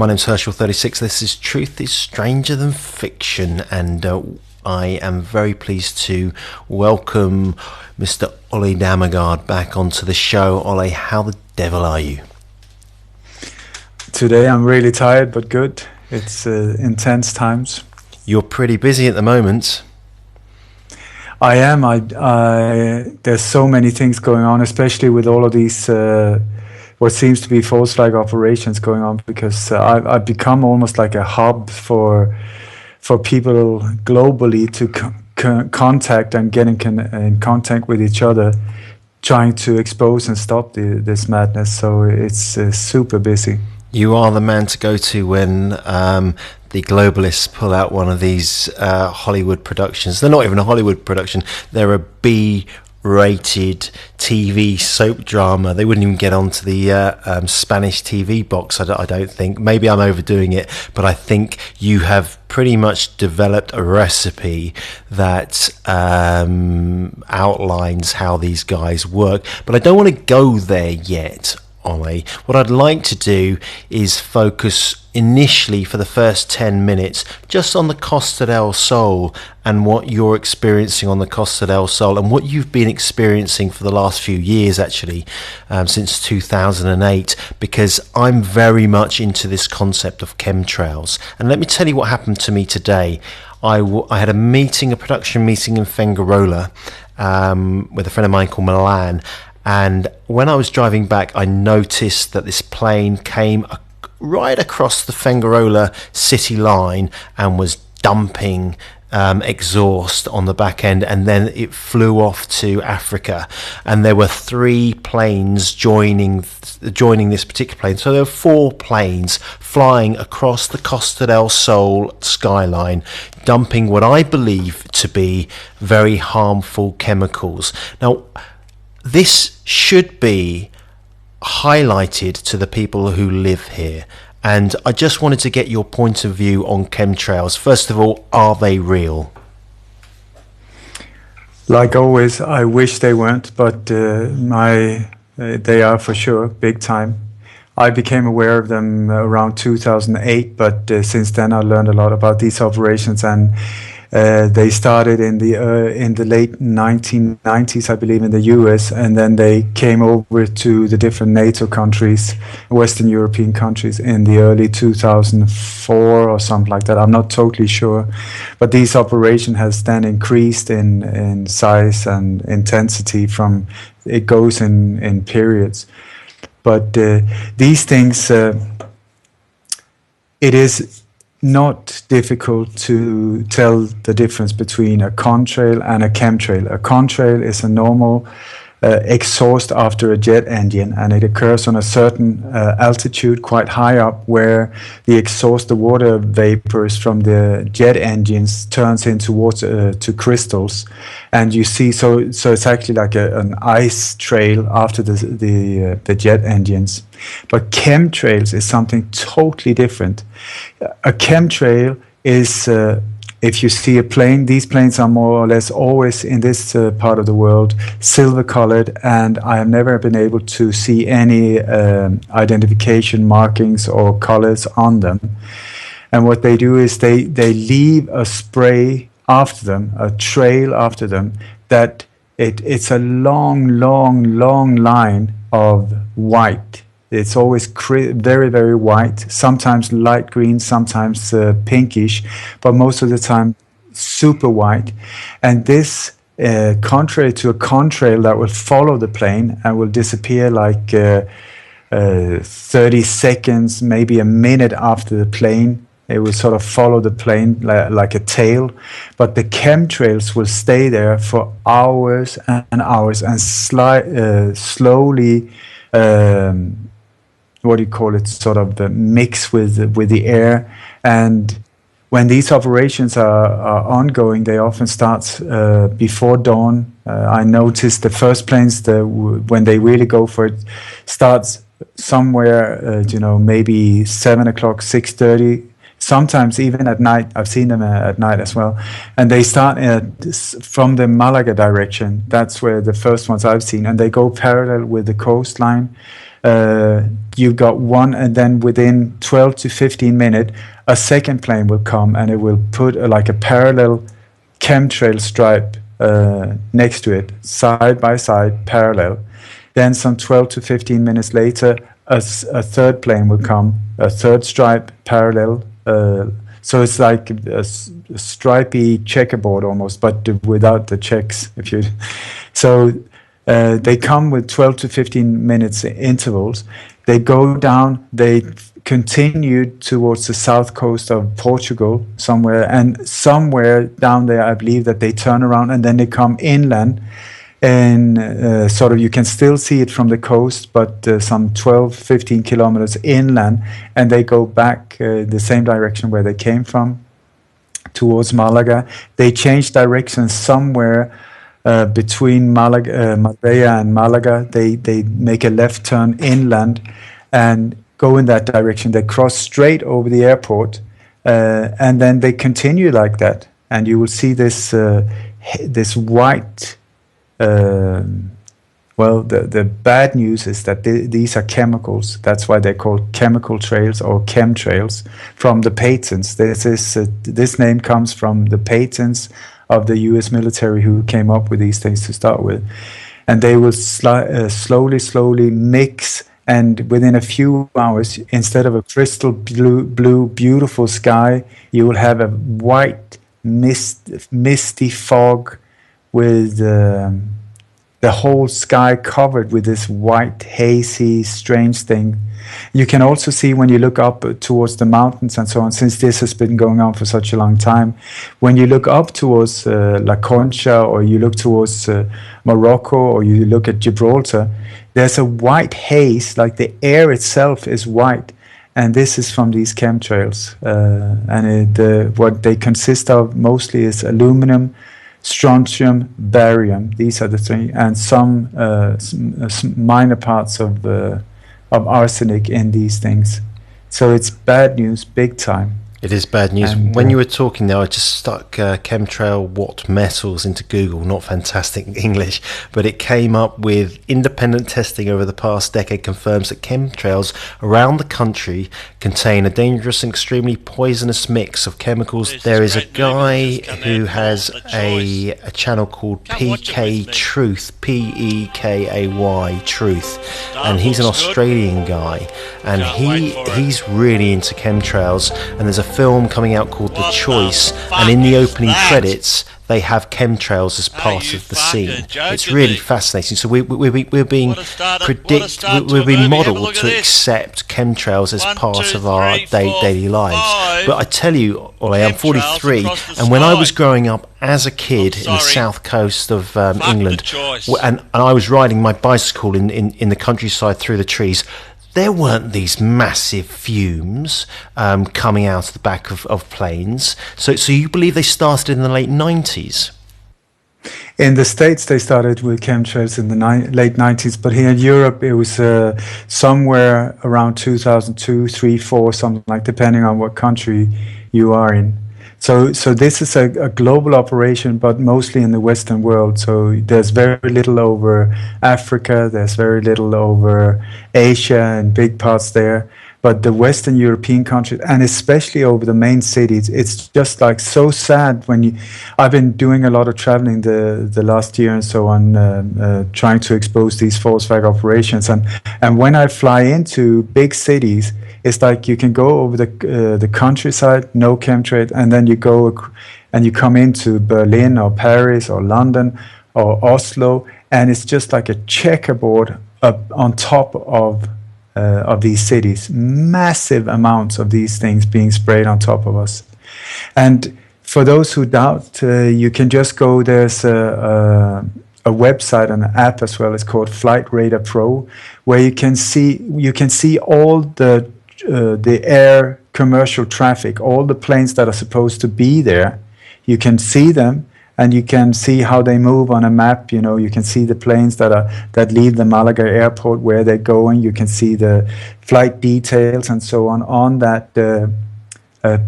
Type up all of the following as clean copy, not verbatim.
My name's Herschel 36. This is Truth is Stranger Than Fiction, and I am very pleased to welcome Mr. Ole Dammegard back onto the show. Ole, how the devil are you? Today I'm really tired, but good. It's intense times. You're pretty busy at the moment. I am. There's so many things going on, especially with all of these what seems to be false flag operations going on, because I've become almost like a hub for people globally to contact and get in contact with each other, trying to expose and stop this madness. So it's super busy. You are the man to go to when the globalists pull out one of these Hollywood productions. They're not even a Hollywood production. They're a B-rated TV soap drama. They wouldn't even get onto the Spanish TV box, I don't think. Maybe I'm overdoing it, but I think you have pretty much developed a recipe that outlines how these guys work. But I don't want to go there yet, Ole. What I'd like to do is focus initially for the first 10 minutes just on the Costa del Sol and what you're experiencing on the Costa del Sol and what you've been experiencing for the last few years, actually, since 2008, because I'm very much into this concept of chemtrails. And let me tell you what happened to me today. I had a production meeting in Fengarola with a friend of mine called Milan. And when I was driving back, I noticed that this plane came right across the Fengarola city line and was dumping exhaust on the back end, and then it flew off to Africa. And there were 3 planes joining this particular plane. So there were 4 planes flying across the Costa del Sol skyline, dumping what I believe to be very harmful chemicals. Now, this should be highlighted to the people who live here, and I just wanted to get your point of view on chemtrails. First of all, are they real? Like always, I wish they weren't, but they are for sure, big time. I became aware of them around 2008, but since then I learned a lot about these operations, and they started in the late 1990s, I believe, in the US, and then they came over to the different NATO countries, Western European countries, in the early 2004 or something like that. I'm not totally sure, but this operation has then increased in size and intensity. It goes in periods, but these things, it is not difficult to tell the difference between a contrail and a chemtrail. A contrail is a normal exhaust after a jet engine, and it occurs on a certain altitude, quite high up, where the water vapors from the jet engines turns into water to crystals, and you see. So it's actually like an ice trail after the jet engines. But chemtrails is something totally different. A chemtrail is if you see a plane, these planes are more or less always in this part of the world silver colored, and I have never been able to see any identification markings or colors on them. And what they do is they leave a spray after them, a trail after them, that it's a long line of white. It's always very, very white, sometimes light green, sometimes pinkish, but most of the time super white. And this, contrary to a contrail that will follow the plane and will disappear like 30 seconds, maybe a minute after the plane, it will sort of follow the plane like a tail. But the chemtrails will stay there for hours and hours and slowly sort of mix with the air. And when these operations are ongoing, they often start before dawn. I noticed the first planes, when they really go for it, starts somewhere, maybe 7 o'clock, 6:30. Sometimes even at night. I've seen them at night as well. And they start from the Malaga direction. That's where the first ones I've seen. And they go parallel with the coastline you've got one, and then within 12 to 15 minutes, a second plane will come and it will put like a parallel chemtrail stripe next to it, side by side, parallel. Then some 12 to 15 minutes later, a third plane will come, a third stripe parallel. So it's like a stripy checkerboard almost, but without the checks. So they come with 12 to 15 minutes intervals. They go down, they continue towards the south coast of Portugal somewhere, and somewhere down there I believe that they turn around and then they come inland, and sort of you can still see it from the coast, but some 12, 15 kilometers inland, and they go back the same direction where they came from, towards Malaga. They change direction somewhere between Marbella and Malaga. They make a left turn inland and go in that direction. They cross straight over the airport, and then they continue like that. And you will see this this white. Well, the bad news is that these are chemicals. That's why they're called chemical trails or chemtrails from the patents. This name comes from the patents of the U.S. military who came up with these things to start with. And they will slowly mix, and within a few hours, instead of a crystal blue beautiful sky, you will have a white misty fog with the whole sky covered with this white, hazy, strange thing. You can also see when you look up towards the mountains and so on, since this has been going on for such a long time, when you look up towards La Concha, or you look towards Morocco, or you look at Gibraltar, there's a white haze, like the air itself is white. And this is from these chemtrails. And what they consist of mostly is aluminum, strontium, barium. These are the three, and some minor parts of arsenic in these things. So it's bad news, big time. It is bad news. And when you were talking there, I just stuck chemtrail what metals into Google. Not fantastic English, but it came up with independent testing over the past decade confirms that chemtrails around the country contain a dangerous and extremely poisonous mix of chemicals. There is a guy who has a channel called PK Truth, PEKAY Truth, and he's an Australian guy, and he's really into chemtrails. And there's a film coming out called The Choice, and in the opening credits they have chemtrails as part of the scene. It's really fascinating. So we're being modelled to accept chemtrails as part of our daily lives. But I tell you, Ole, I'm 43, and when I was growing up as a kid in the south coast of England, and I was riding my bicycle in the countryside through the trees, there weren't these massive fumes coming out of the back of planes. So you believe they started in the late 90s? In the States, they started with chemtrails in the late 90s, but here in Europe, it was somewhere around 2002, 3, 4, something like, depending on what country you are in. So this is a global operation, but mostly in the Western world. So there's very little over Africa, there's very little over Asia and big parts there. But the Western European countries, and especially over the main cities, it's just like so sad when I've been doing a lot of traveling the last year and so on, trying to expose these false flag operations. And when I fly into big cities, it's like you can go over the countryside, no chemtrail, and then you go and you come into Berlin or Paris or London or Oslo, and it's just like a checkerboard up on top of these cities. Massive amounts of these things being sprayed on top of us. And for those who doubt, you can just go. There's a website and an app as well. It's called Flight Radar Pro, where you can see all the air commercial traffic, all the planes that are supposed to be there. You can see them, and you can see how they move on a map. You know, you can see the planes that leave the Malaga airport, where they're going. You can see the flight details and so on that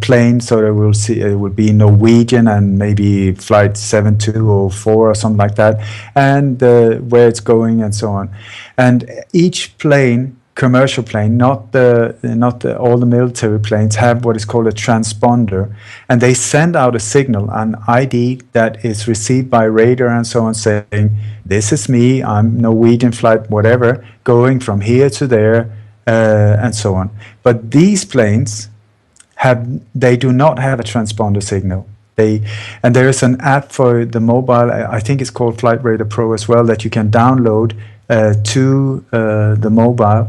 plane. So it will be Norwegian and maybe flight 7204 or something like that, and where it's going and so on. And each plane commercial plane, not all the military planes have what is called a transponder, and they send out a signal, an ID that is received by radar and so on, saying, "This is me. I'm Norwegian flight, whatever, going from here to there," and so on. But these planes they do not have a transponder signal. And there is an app for the mobile. I think it's called Flight Radar Pro as well, that you can download to the mobile,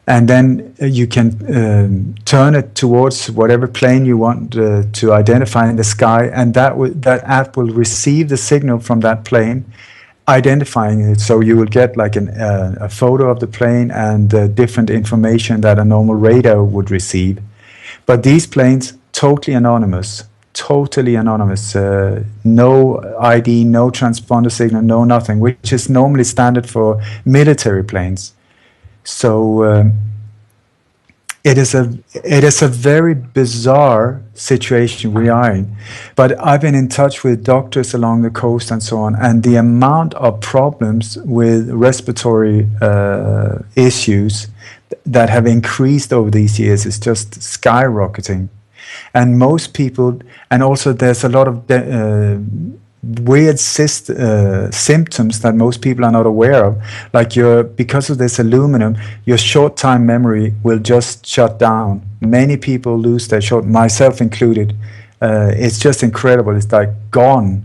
and then you can turn it towards whatever plane you want to identify in the sky, and that app will receive the signal from that plane, identifying it. So you will get like a photo of the plane and different information that a normal radar would receive. But these planes, totally anonymous, no ID, no transponder signal, no nothing, which is normally standard for military planes. So it is a very bizarre situation we are in. But I've been in touch with doctors along the coast and so on, and the amount of problems with respiratory issues that have increased over these years is just skyrocketing. And most people, and also there's a lot of weird symptoms that most people are not aware of. Like because of this aluminum, your short-time memory will just shut down. Many people lose their myself included. It's just incredible. It's like gone.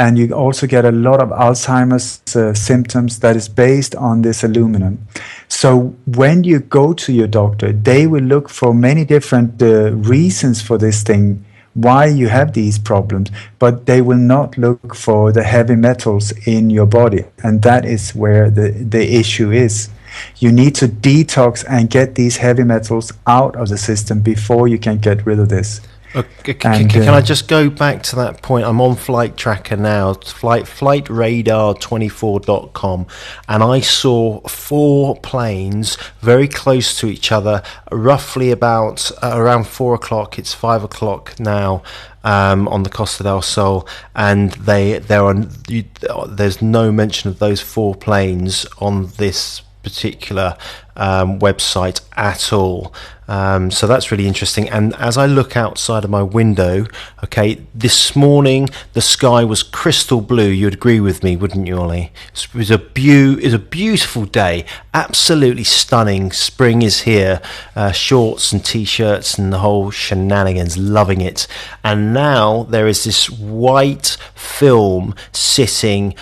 And you also get a lot of Alzheimer's symptoms that is based on this aluminum. So when you go to your doctor, they will look for many different reasons for this thing, why you have these problems, but they will not look for the heavy metals in your body. And that is where the issue is. You need to detox and get these heavy metals out of the system before you can get rid of this. Okay, can I just go back to that point? I'm on Flight Tracker now, flightradar24.com, and I saw 4 planes very close to each other, roughly about around 4 o'clock. It's 5 o'clock now on the Costa del Sol, and there's no mention of those 4 planes on this particular website at all. So that's really interesting. And as I look outside of my window, okay, this morning the sky was crystal blue. You'd agree with me, wouldn't you, Ole? It was a beautiful day, absolutely stunning. Spring is here. Shorts and t-shirts and the whole shenanigans, loving it. And now there is this white film sitting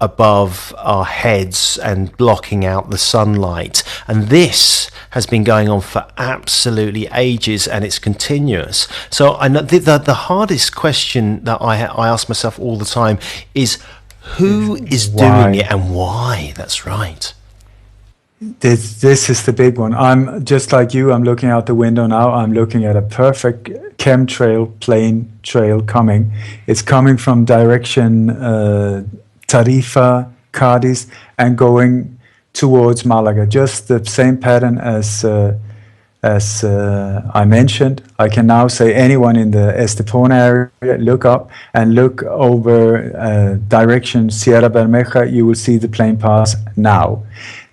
above our heads and blocking out the sunlight, and this has been going on for absolutely ages, and it's continuous. So I know the hardest question that I ask myself all the time is who is doing it and why. That's right. This is the big one. I'm just like you. I'm looking out the window now. I'm looking at a perfect chemtrail plane trail coming. It's coming from direction Tarifa, Cadiz, and going towards Malaga. Just the same pattern as I mentioned. I can now say anyone in the Estepona area, look up and look over direction Sierra Bermeja. You will see the plane pass now.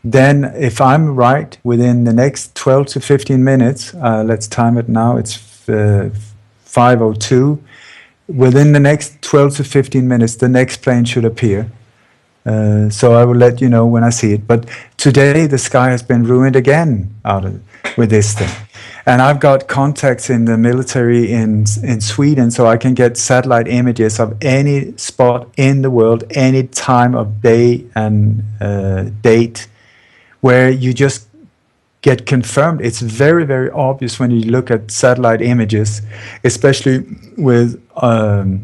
Then, if I'm right, within the next 12 to 15 minutes, let's time it now. It's 5:02. Within the next 12 to 15 minutes, the next plane should appear. So I will let you know when I see it. But today the sky has been ruined again with this thing. And I've got contacts in the military in Sweden, so I can get satellite images of any spot in the world, any time of day and date, where you just get confirmed. It's very, very obvious when you look at satellite images, especially with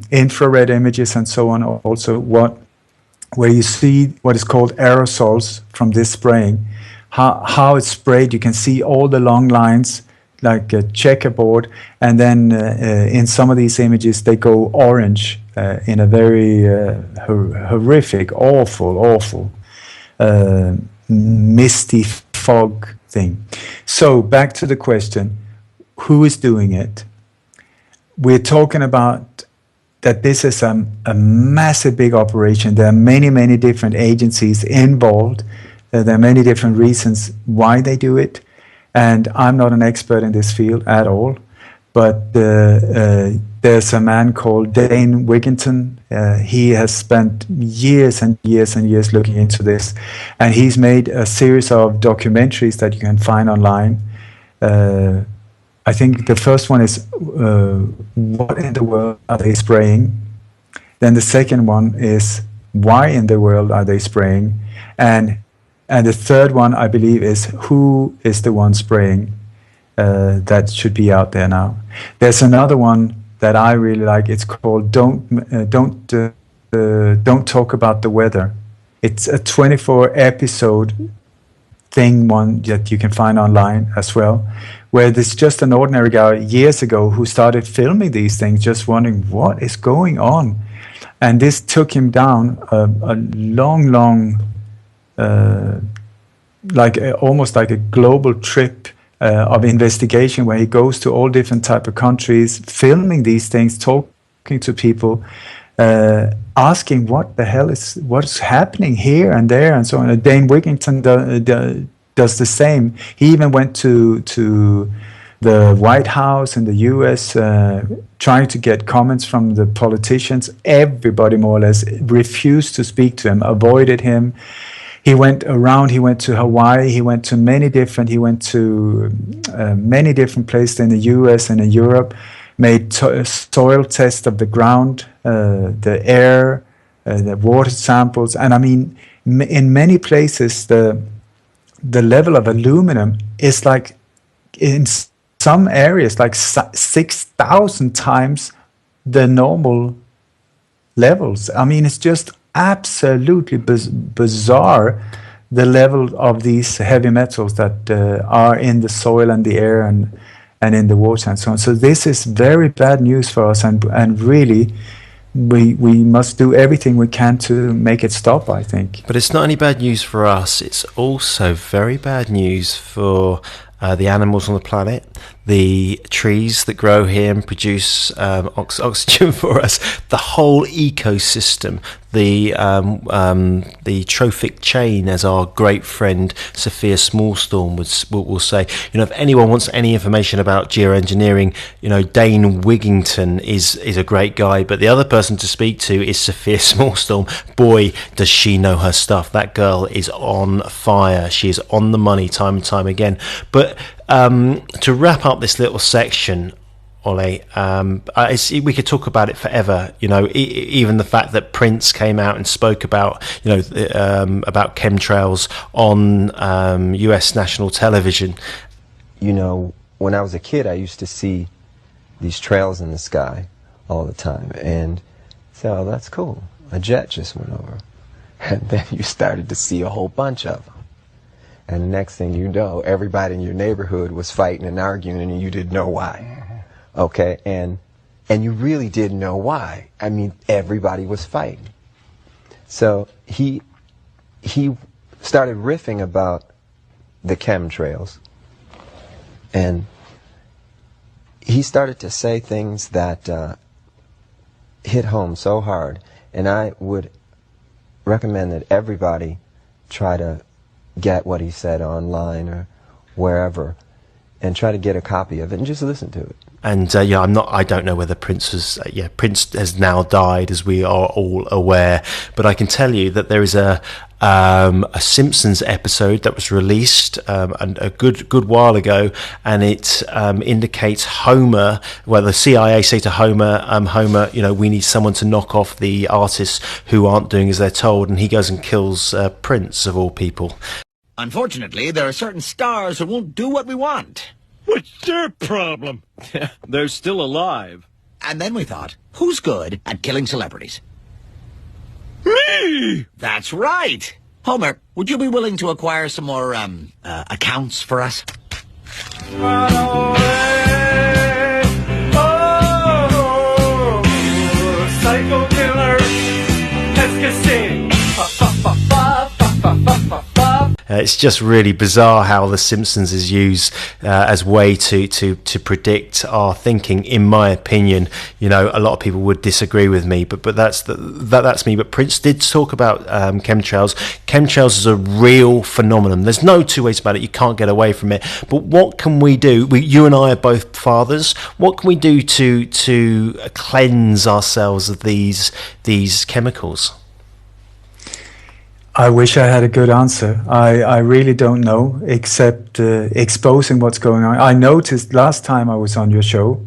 infrared images and so on, also where you see what is called aerosols from this spraying, how it's sprayed. You can see all the long lines like a checkerboard, and then in some of these images they go orange in a very horrific, awful misty fog thing. So back to the question, who is doing it? We're talking about that this is a massive big operation. There are many different agencies involved. There are many different reasons why they do it, and I'm not an expert in this field at all. But there's a man called Dane Wigington. He has spent years and years and years looking into this, and he's made a series of documentaries that you can find online. I think the first one is what in the world are they spraying? Then the second one is why in the world are they spraying? And the third one, I believe, is who is the one spraying? That should be out there now. There's another one that I really like. It's called Don't Talk About the Weather. It's a 24 episode thing, one that you can find online as well, where there's just an ordinary guy years ago who started filming these things, just wondering what is going on. And this took him down a long, almost like a global trip of investigation, where he goes to all different type of countries, filming these things, talking to people, asking what is happening here and there and so on. Dane Wigington does the same. He even went to the White House in the U.S. Trying to get comments from the politicians. Everybody more or less refused to speak to him, avoided him. He went around. He went to Hawaii. He went to many different places in the U.S. and in Europe. Made soil tests of the ground, the air, the water samples, and I mean, in many places the level of aluminum is like, in some areas, like 6,000 times the normal levels. I mean, it's just absolutely bizarre, the level of these heavy metals that are in the soil and the air and in the water and so on. So this is very bad news for us, and really we must do everything we can to make it stop, I think. But it's not only bad news for us, it's also very bad news for the animals on the planet, the trees that grow here and produce oxygen for us, the whole ecosystem, the trophic chain, as our great friend Sophia Smallstorm will say. You know, if anyone wants any information about geoengineering, you know, Dane Wigington is a great guy, but the other person to speak to is Sophia Smallstorm. Boy, does she know her stuff. That girl is on fire. She is on the money time and time again. But to wrap up this little section, Ole, we could talk about it forever. You know, even the fact that Prince came out and spoke about, you know, about chemtrails on U.S. national television. You know, when I was a kid, I used to see these trails in the sky all the time, and say, "Oh, that's cool. A jet just went over," and then you started to see a whole bunch of them. And the next thing you know, everybody in your neighborhood was fighting and arguing, and you didn't know why. Okay, and you really didn't know why. I mean, everybody was fighting. So he started riffing about the chemtrails, and he started to say things that hit home so hard. And I would recommend that everybody try to get what he said online or wherever, and try to get a copy of it and just listen to it. And yeah, I don't know whether Prince was. Prince has now died, as we are all aware. But I can tell you that there is a Simpsons episode that was released a good while ago, and it indicates Homer. Well, the CIA say to Homer, Homer, you know, we need someone to knock off the artists who aren't doing as they're told, and he goes and kills Prince of all people. Unfortunately, there are certain stars who won't do what we want. What's their problem? They're still alive. And then we thought, who's good at killing celebrities? Me! That's right! Homer, would you be willing to acquire some more, accounts for us? Run away. Oh, psycho killer. Let's get sing. It's just really bizarre how the Simpsons is used as way to predict our thinking. In my opinion, you know, a lot of people would disagree with me, but that's me. But Prince did talk about chemtrails. Chemtrails is a real phenomenon. There's no two ways about it. You can't get away from it. But what can we do? You and I are both fathers. What can we do to cleanse ourselves of these chemicals? I wish I had a good answer. I really don't know, except exposing what's going on. I noticed last time I was on your show,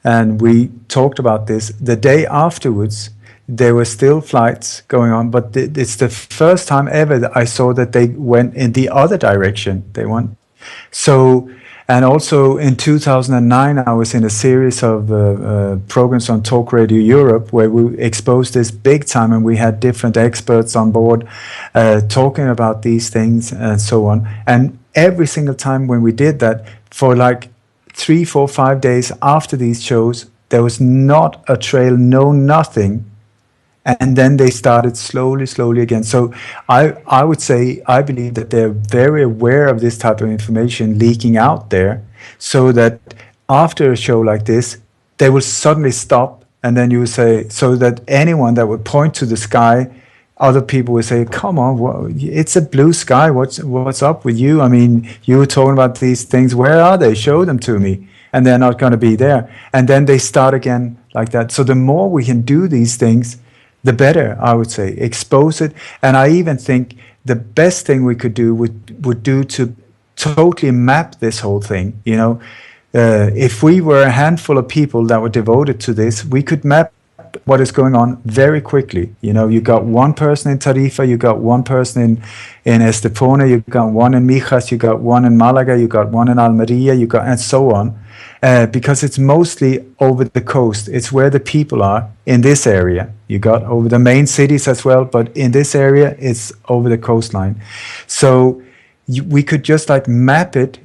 and we talked about this, the day afterwards, there were still flights going on, but it's the first time ever that I saw that they went in the other direction. They went. So, and also in 2009, I was in a series of programs on Talk Radio Europe where we exposed this big time, and we had different experts on board talking about these things and so on. And every single time when we did that, for like 3, 4, 5 days after these shows, there was not a trail, no nothing. And then they started slowly again. So I would say, I believe that they're very aware of this type of information leaking out there, so that after a show like this, they will suddenly stop. And then you would say, so that anyone that would point to the sky, other people would say, come on, it's a blue sky. What's up with you? I mean, you were talking about these things. Where are they? Show them to me. And they're not going to be there. And then they start again like that. So the more we can do these things, the better, I would say. Expose it. And I even think the best thing we could do would do to totally map this whole thing. You know, if we were a handful of people that were devoted to this, we could map what is going on very quickly. You know, you got one person in Tarifa, you got one person in Estepona, you got one in Mijas, you got one in Malaga, you got one in Almeria, you got, and so on. Because it's mostly over the coast. It's where the people are in this area. You got over the main cities as well, but in this area, it's over the coastline. So we could just like map it,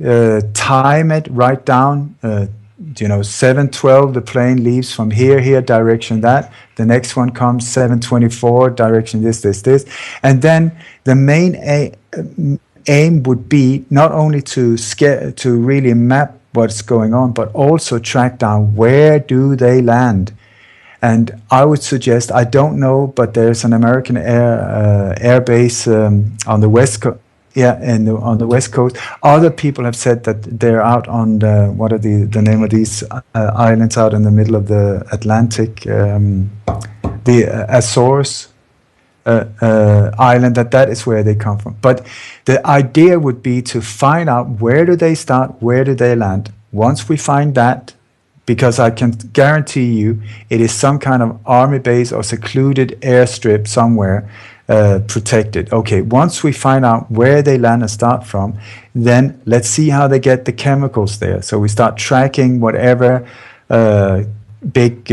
time it, write down, 7:12, the plane leaves from here, direction that. The next one comes 7:24, direction this. And then the main aim would be not only to really map what's going on, but also track down where do they land. And I would suggest, I don't know, but there's an American air base on the west coast. Yeah, on the west coast. Other people have said that they're out on what are the name of these islands out in the middle of the Atlantic, the Azores island. That is where they come from. But the idea would be to find out where do they start, where do they land. Once we find that, because I can guarantee you it is some kind of army base or secluded airstrip somewhere, protected. Okay, once we find out where they land and start from, then let's see how they get the chemicals there. So we start tracking whatever big,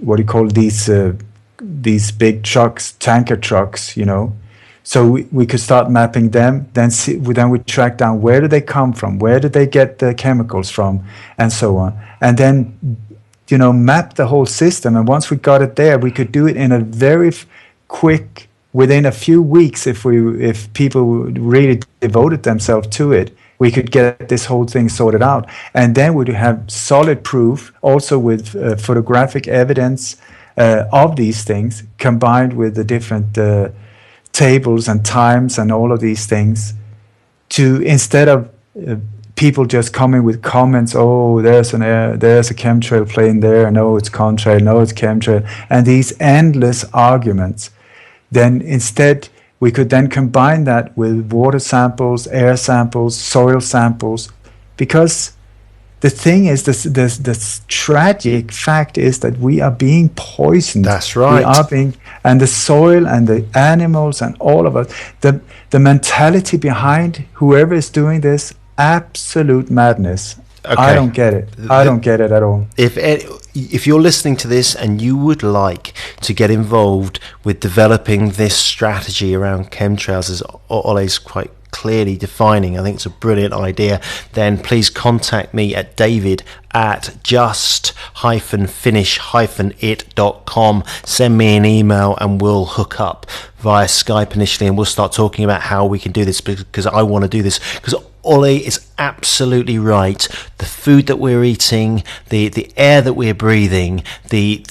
what do you call these big trucks, tanker trucks, you know. So we could start mapping them, then we track down where do they come from, where do they get the chemicals from, and so on. And then, map the whole system. And once we got it there, we could do it in a very quick, within a few weeks, if people really devoted themselves to it, we could get this whole thing sorted out. And then we'd have solid proof, also with photographic evidence of these things, combined with the different tables and times and all of these things, to instead of people just coming with comments, oh, there's a chemtrail plane there, no, it's contrail, no, it's chemtrail, and these endless arguments. Then instead, we could then combine that with water samples, air samples, soil samples, because the thing is, the tragic fact is that we are being poisoned. That's right. We are being, and the soil and the animals and all of us, the mentality behind whoever is doing this, absolute madness. Okay. I don't get it. I don't get it at all. If you're listening to this and you would like to get involved with developing this strategy around chemtrails, as Ole's quite clearly defining. I think it's a brilliant idea. Then please contact me at david@just-finish-it.com. Send me an email and we'll hook up via Skype initially, and we'll start talking about how we can do this, because I want to do this. Because Ole is absolutely right. The food that we're eating, the air that we're breathing, the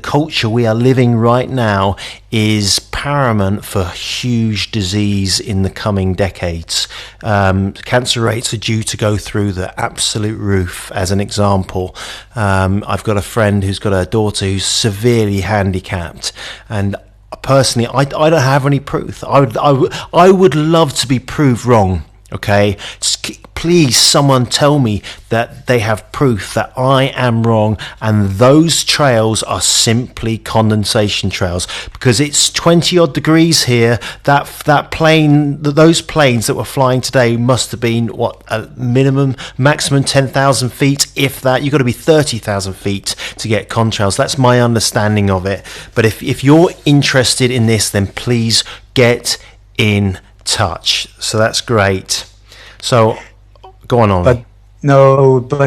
culture we are living right now is paramount for huge disease in the coming decades. Cancer rates are due to go through the absolute roof, as an example. I've got a friend who's got a daughter who's severely handicapped, and personally, I don't have any proof. I would love to be proved wrong. Okay, please, someone tell me that they have proof that I am wrong, and those trails are simply condensation trails, because it's 20 odd degrees here. Those planes that were flying today must have been a maximum 10,000 feet, if that. You've got to be 30,000 feet to get contrails. That's my understanding of it. But if you're interested in this, then please get in touch. So that's great. So go on. But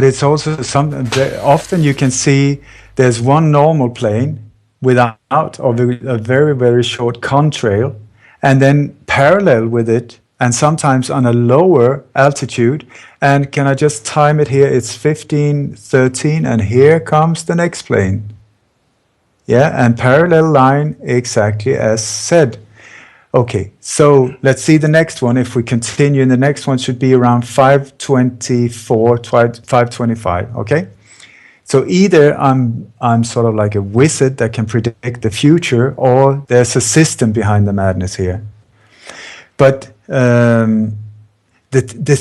it's also something that often you can see there's one normal plane without a very, very short contrail, and then parallel with it, and sometimes on a lower altitude. And can I just time it here? It's 1513, and here comes the next plane. Yeah, and parallel line, exactly as said. Okay, so let's see the next one. If we continue, and the next one should be around 524, 525, okay? So either I'm sort of like a wizard that can predict the future, or there's a system behind the madness here. But the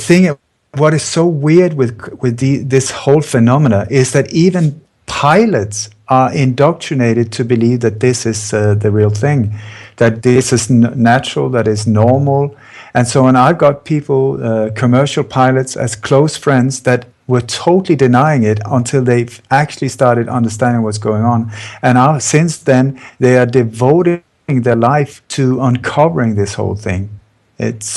thing, what is so weird with this whole phenomena is that even pilots are indoctrinated to believe that this is the real thing, that this is natural, that is normal. And so on. I've got people, commercial pilots, as close friends that were totally denying it until they've actually started understanding what's going on. And since then, they are devoting their life to uncovering this whole thing. If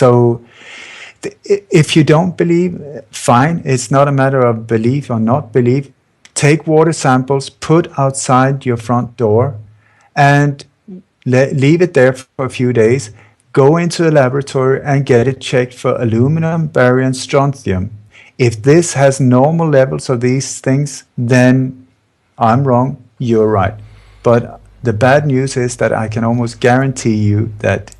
you don't believe, fine. It's not a matter of belief or not belief. Take water samples, put outside your front door, and leave it there for a few days. Go into a laboratory and get it checked for aluminum, barium, strontium. If this has normal levels of these things, then I'm wrong, you're right. But the bad news is that I can almost guarantee you that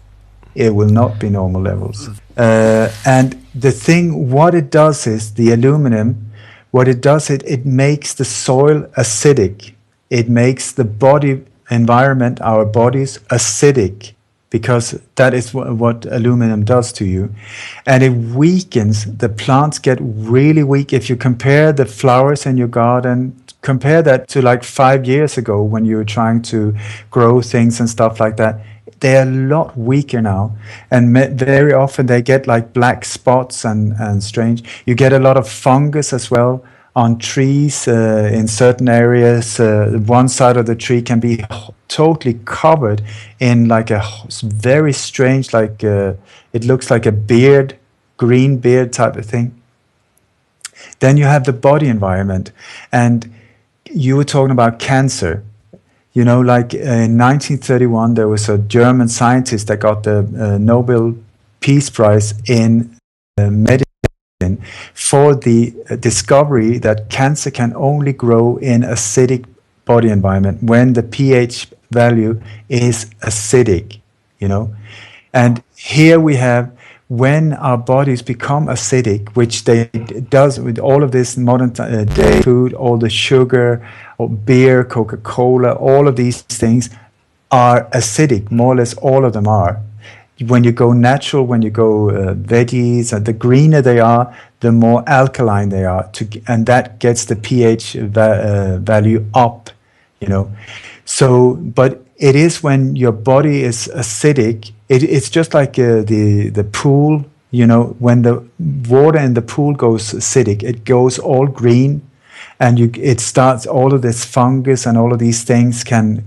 it will not be normal levels. And the thing, what it does is, the aluminum, what it does, it makes the soil acidic. It makes the body environment, our bodies, acidic, because that is what aluminum does to you. And it weakens, the plants get really weak. If you compare the flowers in your garden, compare that to like 5 years ago when you were trying to grow things and stuff like that, they're a lot weaker now. And very often they get like black spots and strange. You get a lot of fungus as well on trees in certain areas. One side of the tree can be totally covered in like a very strange, like it looks like a beard, green beard type of thing. Then you have the body environment. And you were talking about cancer. You know, like in 1931, there was a German scientist that got the Nobel Peace Prize in medicine for the discovery that cancer can only grow in acidic body environment when the pH value is acidic, you know. And here we have, when our bodies become acidic, which they does with all of this modern day food, all the sugar, or beer, Coca-Cola, all of these things are acidic, more or less all of them are. When you go natural, when you go veggies, the greener they are, the more alkaline they are, and that gets the pH value up, you know. So, but it is when your body is acidic, it's just like the pool, you know, when the water in the pool goes acidic, it goes all green, and it starts, all of this fungus and all of these things can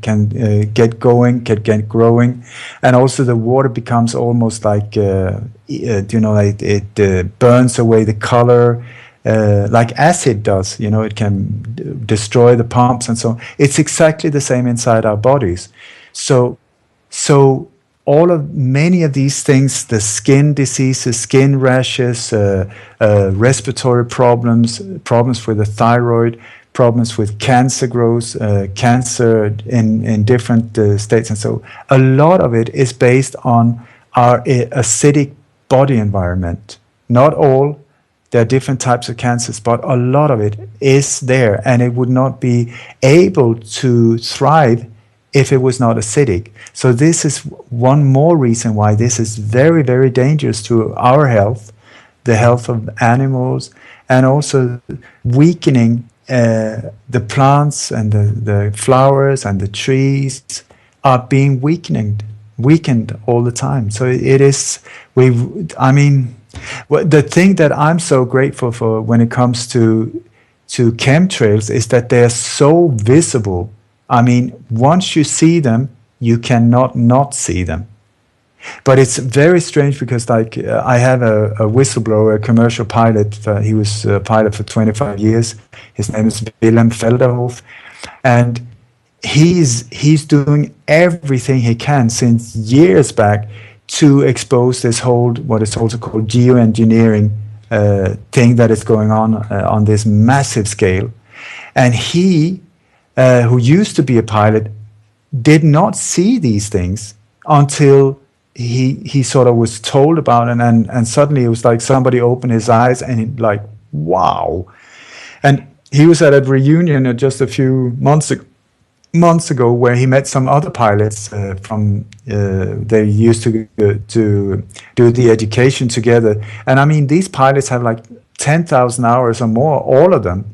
get going, can get growing, and also the water becomes almost like like it burns away the color. Like acid does, it can destroy the pumps and so on. It's exactly the same inside our bodies. So many of these things, the skin diseases, skin rashes, respiratory problems with the thyroid, problems with cancer growth, cancer in different states, and so a lot of it is based on our acidic body environment. Not all. There are different types of cancers, but a lot of it is there, and it would not be able to thrive if it was not acidic. So this is one more reason why this is very, very dangerous to our health, the health of animals, and also weakening the plants and the flowers and the trees are being weakened all the time. So it is, the thing that I'm so grateful for when it comes to chemtrails is that they're so visible. I mean, once you see them, you cannot not see them. But it's very strange because, I have a whistleblower, a commercial pilot. He was a pilot for 25 years. His name is Willem Velderhof, and he's doing everything he can since years back to expose this whole, what is also called geoengineering thing that is going on this massive scale. And he, who used to be a pilot, did not see these things until he sort of was told about it, and suddenly it was like somebody opened his eyes and he, like, wow. And he was at a reunion just a few months ago where he met some other pilots from they used to do the education together, and I mean, these pilots have like 10,000 hours or more, all of them.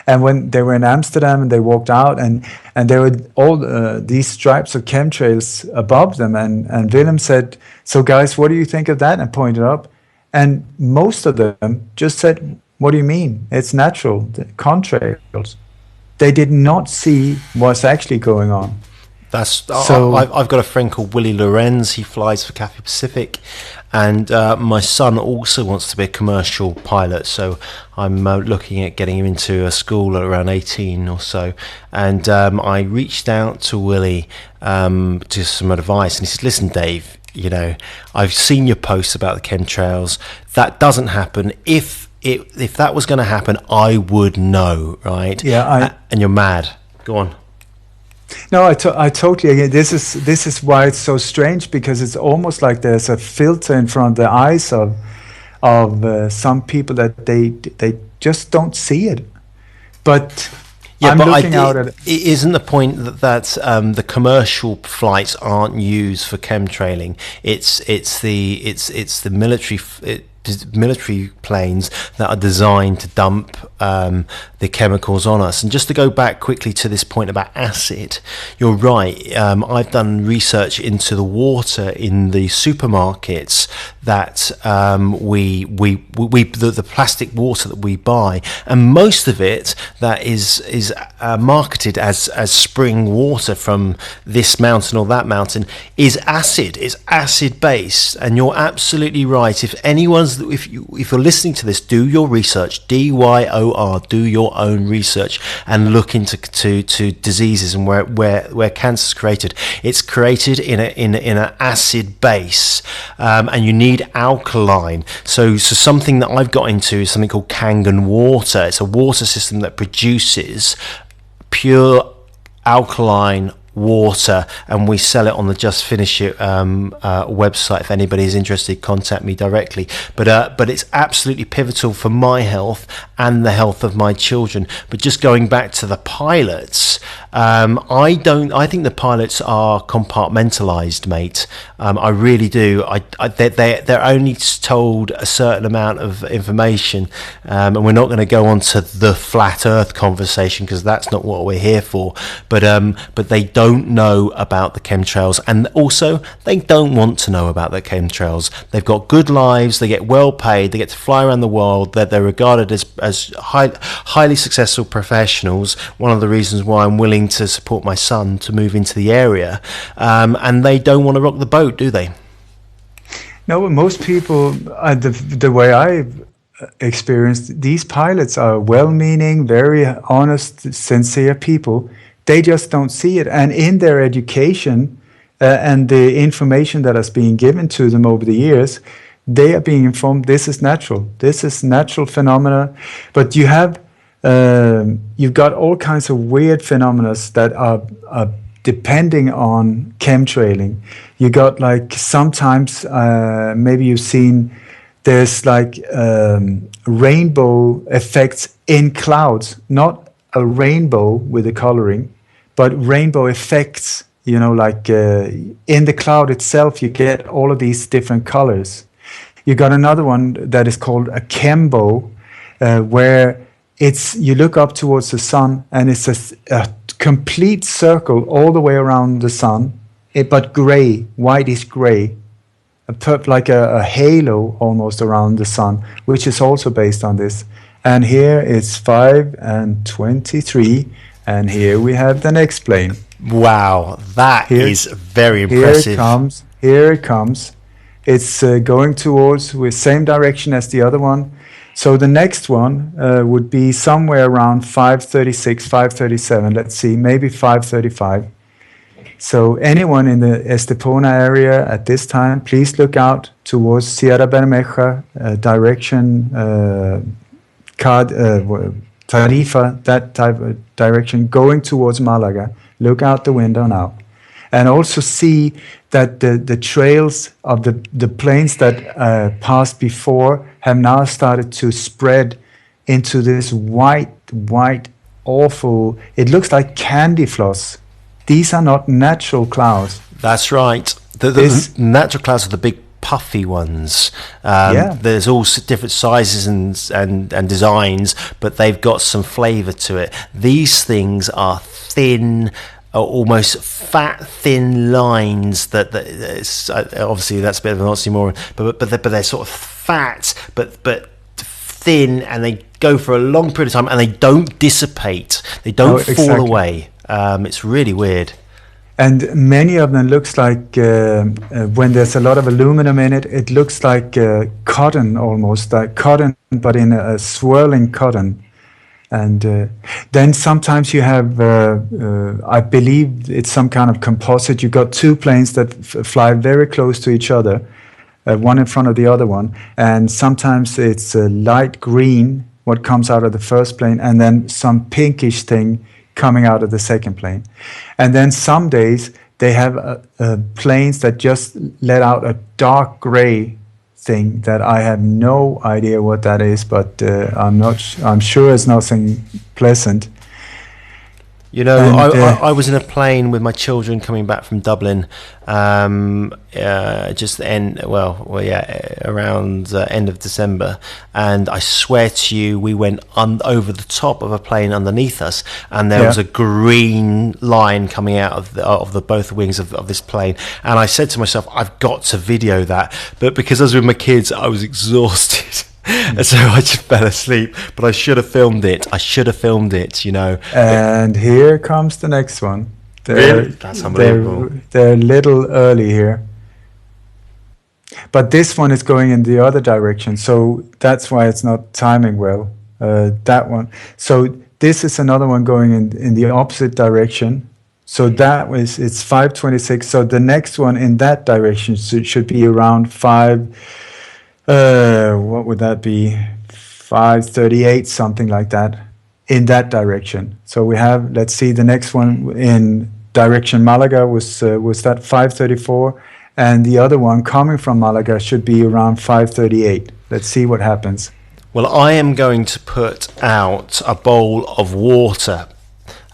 And when they were in Amsterdam and they walked out, and there were all these stripes of chemtrails above them, and Willem said, "So guys, what do you think of that?" and pointed up, and most of them just said, "What do you mean? It's natural, the contrails." They did not see what's actually going on. So I've got a friend called Willie Lorenz. He flies for Cathay Pacific, and my son also wants to be a commercial pilot. So I'm looking at getting him into a school at around 18 or so. And I reached out to Willie to some advice, and he said, "Listen, Dave, I've seen your posts about the chemtrails. That doesn't happen. If that was going to happen, I would know, right?" Yeah, and you're mad. Go on. No, I totally agree. This is why it's so strange, because it's almost like there's a filter in front of the eyes of some people that they just don't see it. But I'm looking out at it. Isn't the point that the commercial flights aren't used for chemtrailing? It's the military planes that are designed to dump the chemicals on us. And just to go back quickly to this point about acid, you're right. I've done research into the water in the supermarkets that the plastic water that we buy, and most of it that is marketed as spring water from this mountain or that mountain is acid. It's acid based, and you're absolutely right. If you're listening to this, do your research. DYOR, do your own research and look into diseases and where cancer is created. It's created in an acid base, and you need alkaline. So something that I've got into is something called Kangen water. It's a water system that produces pure alkaline water, and we sell it on the Just Finish It website. If anybody is interested, contact me directly. But it's absolutely pivotal for my health and the health of my children. But just going back to the pilots, I think the pilots are compartmentalized, mate. I really do. They're only told a certain amount of information, and we're not going to go on to the flat Earth conversation because that's not what we're here for. But they don't don't know about the chemtrails, and also they don't want to know about the chemtrails. They've got good lives, they get well paid, they get to fly around the world, they're regarded as highly successful professionals. One of the reasons why I'm willing to support my son to move into the area, and they don't want to rock the boat, do they? No, most people, the way I've experienced, these pilots are well-meaning, very honest, sincere people. They just don't see it. And in their education and the information that is being given to them over the years, they are being informed this is natural. This is natural phenomena. But you have, you've got all kinds of weird phenomena that are depending on chemtrailing. You got like sometimes, maybe you've seen, there's like rainbow effects in clouds, not a rainbow with the coloring, but rainbow effects, you know, like in the cloud itself, you get all of these different colors. You got another one that is called a chembo, where you look up towards the sun and it's a complete circle all the way around the sun, but gray, whitish gray, like a halo almost around the sun, which is also based on this. And here it's 5:23, and here we have the next plane. Wow, that is very impressive. Here it comes. It's going towards with same direction as the other one. So the next one would be somewhere around 5:36, 5:37. Let's see, maybe 5:35. So anyone in the Estepona area at this time, please look out towards Sierra Bermeja, direction, Tarifa, that type of direction, going towards Malaga. Look out the window now. And also see that the trails of the planes that passed before have now started to spread into this white, awful, it looks like candy floss. These are not natural clouds. That's right. The natural clouds are the big puffy ones. There's all different sizes and designs, but they've got some flavour to it. These things are thin, almost fat, thin lines. Obviously that's a bit of an oxymoron, but they're sort of fat, but thin, and they go for a long period of time, and they don't dissipate. They don't fall away. It's really weird. And many of them looks like, when there's a lot of aluminum in it, it looks like cotton, almost like cotton, but in a swirling cotton. And then sometimes you have, I believe it's some kind of composite. You've got two planes that fly very close to each other, one in front of the other one. And sometimes it's light green, what comes out of the first plane, and then some pinkish thing coming out of the second plane. And then some days they have planes that just let out a dark gray thing that I have no idea what that is, but I'm sure it's nothing pleasant. You know, I was in a plane with my children coming back from Dublin, around end of December, and I swear to you, we went over the top of a plane underneath us, and there was a green line coming out of the both wings of this plane, and I said to myself, I've got to video that, but because I was with my kids, I was exhausted. And so I just fell asleep, but I should have filmed it. You know. And here comes the next one. Really? That's unbelievable. They're a little early here. But this one is going in the other direction, so that's why it's not timing well. That one. So this is another one going in the opposite direction. So it's 5:26. So the next one in that direction should be around 5. What would that be? 5:38, something like that, in that direction. So we have, let's see, the next one in direction Malaga was that 5:34, and the other one coming from Malaga should be around 5:38. Let's see what happens. Well, I am going to put out a bowl of water,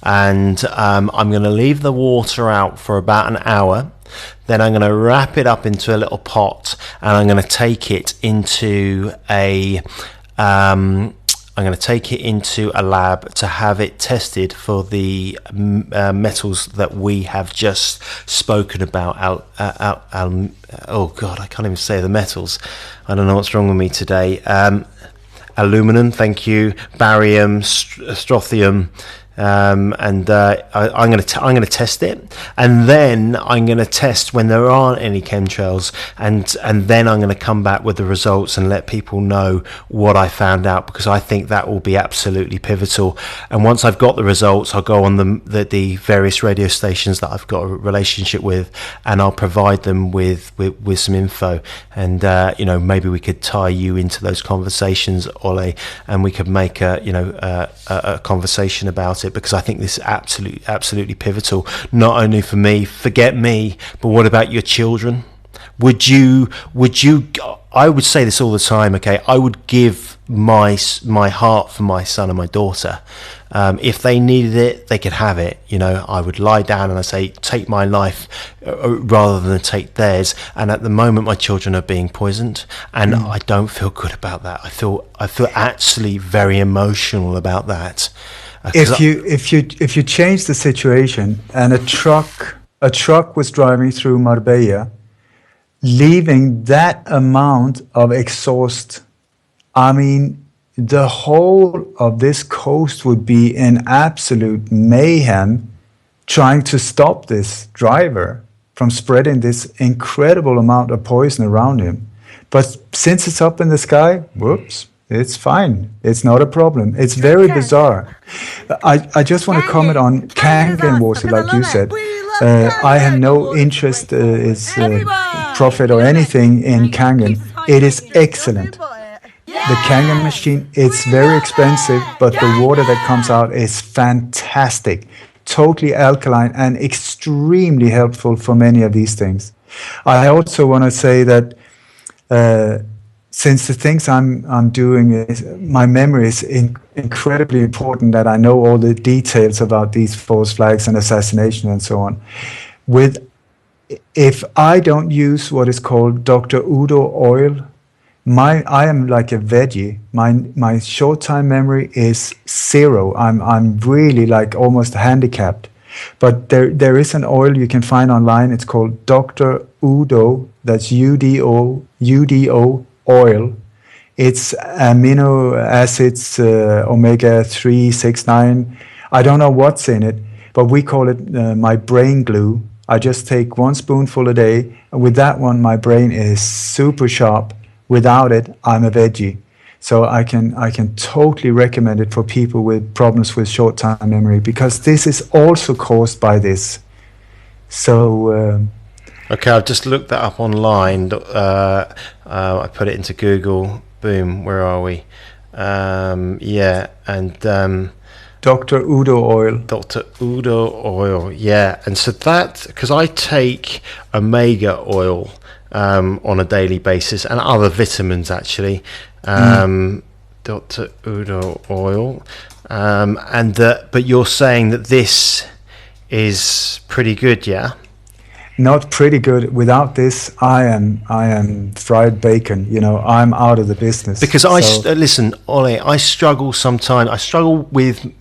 and I'm going to leave the water out for about an hour. Then I'm going to wrap it up into a little pot, and I'm going to take it into a I'm going to take it into a lab to have it tested for the metals that we have just spoken about. Oh God, I can't even say the metals. I don't know what's wrong with me today. Aluminum, thank you. Barium, strontium. I'm going to test it, and then I'm going to test when there aren't any chemtrails, and then I'm going to come back with the results and let people know what I found out, because I think that will be absolutely pivotal. And once I've got the results, I'll go on the various radio stations that I've got a relationship with, and I'll provide them with some info, and maybe we could tie you into those conversations, Ole, and we could make a conversation about it. Because I think this is absolutely pivotal, not only for me, forget me, but what about your children? Would you, I would say this all the time, okay, I would give my heart for my son and my daughter. If they needed it, they could have it. I would lie down and I say, take my life rather than take theirs. And at the moment, my children are being poisoned, and I don't feel good about that. I feel actually very emotional about that. If you change the situation, and a truck was driving through Marbella, leaving that amount of exhaust, I mean, the whole of this coast would be in absolute mayhem trying to stop this driver from spreading this incredible amount of poison around him. But since it's up in the sky, whoops, it's fine. It's not a problem. It's very bizarre. I just want to comment on Kangen water, like you said. I have no interest as profit or anything in Kangen. It is excellent. The Kangen machine, it's very expensive, but the water that comes out is fantastic. Totally alkaline and extremely helpful for many of these things. I also want to say that since the things I'm doing, my memory is incredibly important, that I know all the details about these false flags and assassination and so on. If I don't use what is called Dr. Udo oil, I am like a veggie. My short time memory is zero. I'm really like almost handicapped. But there is an oil you can find online. It's called Dr. Udo. That's UDO oil. It's amino acids, omega 3, 6, 9. I don't know what's in it, but we call it my brain glue. I just take 1 spoonful a day. With that one, my brain is super sharp. Without it, I'm a veggie. So I can totally recommend it for people with problems with short-time memory, because this is also caused by this. So okay, I've just looked that up online. I put it into Google. Boom, where are we? Dr. Udo oil. Dr. Udo oil, yeah. And so that, because I take omega oil on a daily basis, and other vitamins actually. Dr. Udo oil, but you're saying that this is pretty good, yeah? Not pretty good. Without this, I am fried bacon. I'm out of the business. Because listen, Ole, I struggle sometimes. I struggle with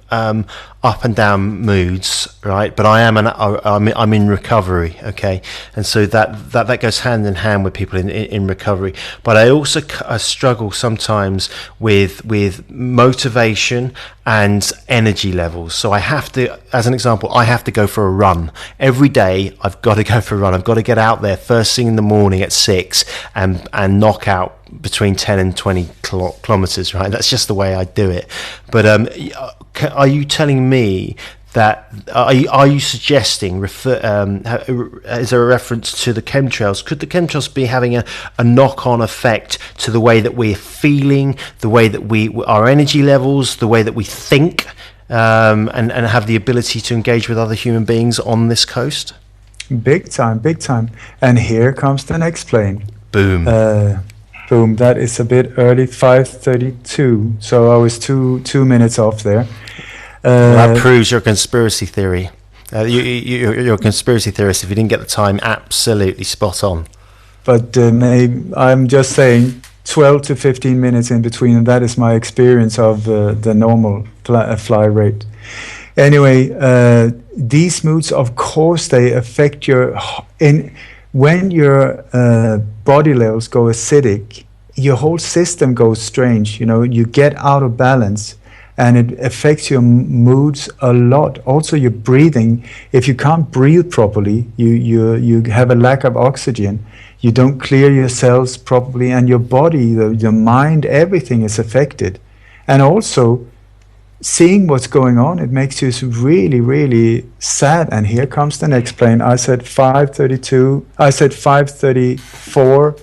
up and down moods, right? But I'm in recovery, okay, and so that goes hand in hand with people in recovery. But I also struggle sometimes with motivation and energy levels. So I have to, as an example, I have to go for a run every day. I've got to go for a run. I've got to get out there first thing in the morning at 6 and knock out between 10 and 20 kilometers, right? That's just the way I do it. But are you telling me that, are you suggesting, is there a reference to the chemtrails? Could the chemtrails be having a knock-on effect to the way that we're feeling, the way that our energy levels, the way that we think, and have the ability to engage with other human beings on this coast? Big time. And here comes the next plane. Boom. Boom. That is a bit early, 5:32. So I was two minutes off there. That proves your conspiracy theory. You're a conspiracy theorist. If you didn't get the time absolutely spot on. But I'm just saying, 12 to 15 minutes in between, and that is my experience of the normal fly rate. Anyway, these moods, of course, they affect when your body levels go acidic, your whole system goes strange. You get out of balance, and it affects your moods a lot. Also, your breathing. If you can't breathe properly, you have a lack of oxygen. You don't clear your cells properly, and your body, your mind, everything is affected. And also, seeing what's going on, it makes you really, really sad. And here comes the next plane. I said 5:32. I said 5:34.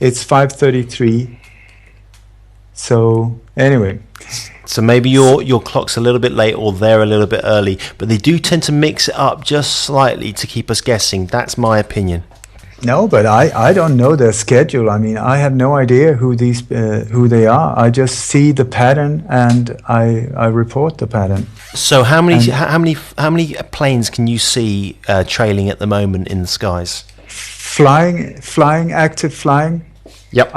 It's 5:33. So anyway. So maybe your clock's a little bit late or they're a little bit early, but they do tend to mix it up just slightly to keep us guessing. That's my opinion. No, but I don't know their schedule. I mean, I have no idea who they are. I just see the pattern and I report the pattern. So how many planes can you see trailing at the moment in the skies? Flying, active flying. Yep.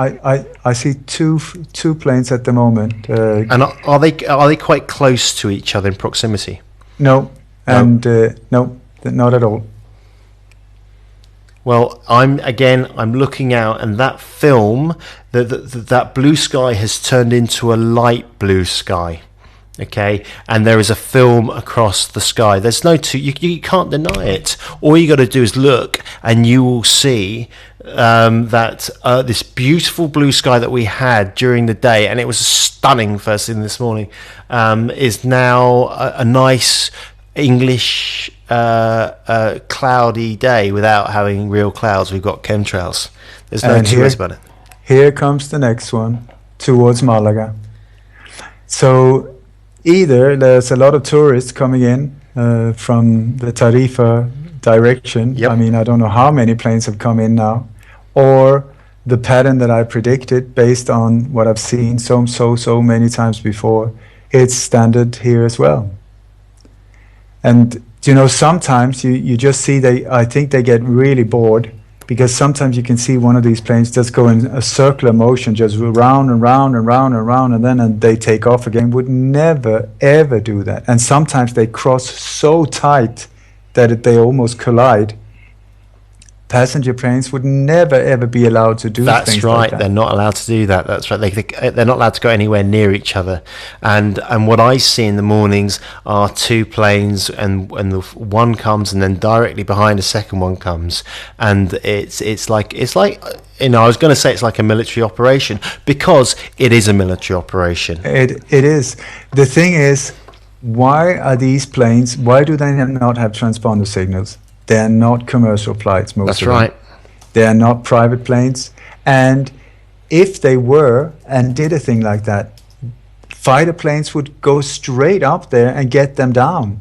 I see two planes at the moment. And are they quite close to each other in proximity? No, no, not at all. Well, I'm looking out, and that film, that blue sky has turned into a light blue sky. Okay, and there is a film across the sky. There's you can't deny it. All you got to do is look, and you will see that this beautiful blue sky that we had during the day, and it was stunning first thing this morning, is now a nice English cloudy day without having real clouds. We've got chemtrails. There's no two ways about it. Here comes the next one towards Malaga. So either there's a lot of tourists coming in from the Tarifa direction. Yep. I mean, I don't know how many planes have come in now, or the pattern that I predicted based on what I've seen so many times before. It's standard here as well. And sometimes you just see I think they get really bored, because sometimes you can see one of these planes just go in a circular motion, just round and round and round and round, and then they take off again. Would never ever do that. And sometimes they cross so tight that they almost collide. Passenger planes would never ever be allowed to do That's things right. like that. They're not allowed to do that. That's right. They're not allowed to go anywhere near each other. And what I see in the mornings are two planes, and the one comes, and then directly behind a second one comes, and it's like I was going to say it's like a military operation, because it is a military operation. It is. The thing is, why are these planes? Why do they not have transponder signals? They're not commercial flights, most That's of them. right. They're not private planes. And if they were and did a thing like that, fighter planes would go straight up there and get them down,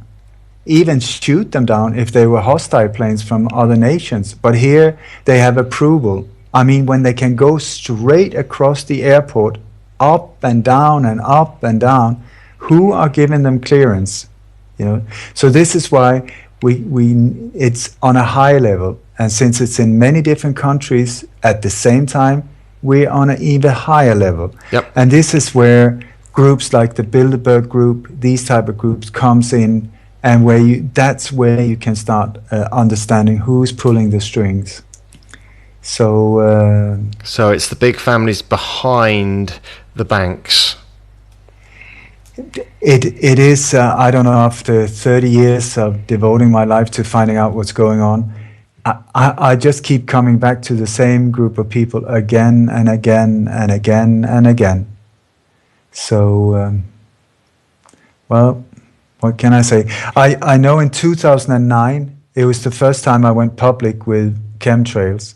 even shoot them down if they were hostile planes from other nations. But here they have approval. I mean, when they can go straight across the airport, up and down and up and down, who are giving them clearance? So this is why it's on a high level, and since it's in many different countries at the same time, we're on an even higher level. Yep. And this is where groups like the Bilderberg group, these type of groups, comes in, and that's where you can start understanding who's pulling the strings. So it's the big families behind the banks. It is, I don't know, after 30 years of devoting my life to finding out what's going on, I just keep coming back to the same group of people again and again and again and again. So, well, what can I say? I know in 2009, it was the first time I went public with chemtrails.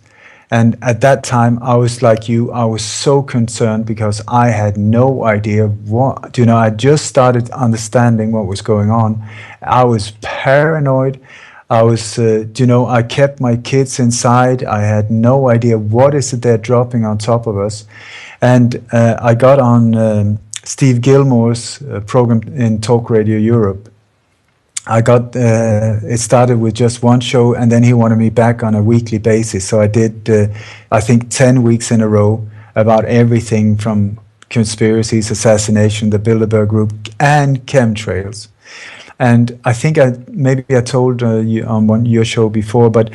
And at that time, I was like you, I was so concerned because I had no idea what, I just started understanding what was going on. I was paranoid. I was, I kept my kids inside. I had no idea what is it they're dropping on top of us. And I got on Steve Gilmore's program in Talk Radio Europe. It started with just one show, and then he wanted me back on a weekly basis. So I did, I think, 10 weeks in a row about everything from conspiracies, assassination, the Bilderberg Group, and chemtrails. And I think maybe I told you on your show before, but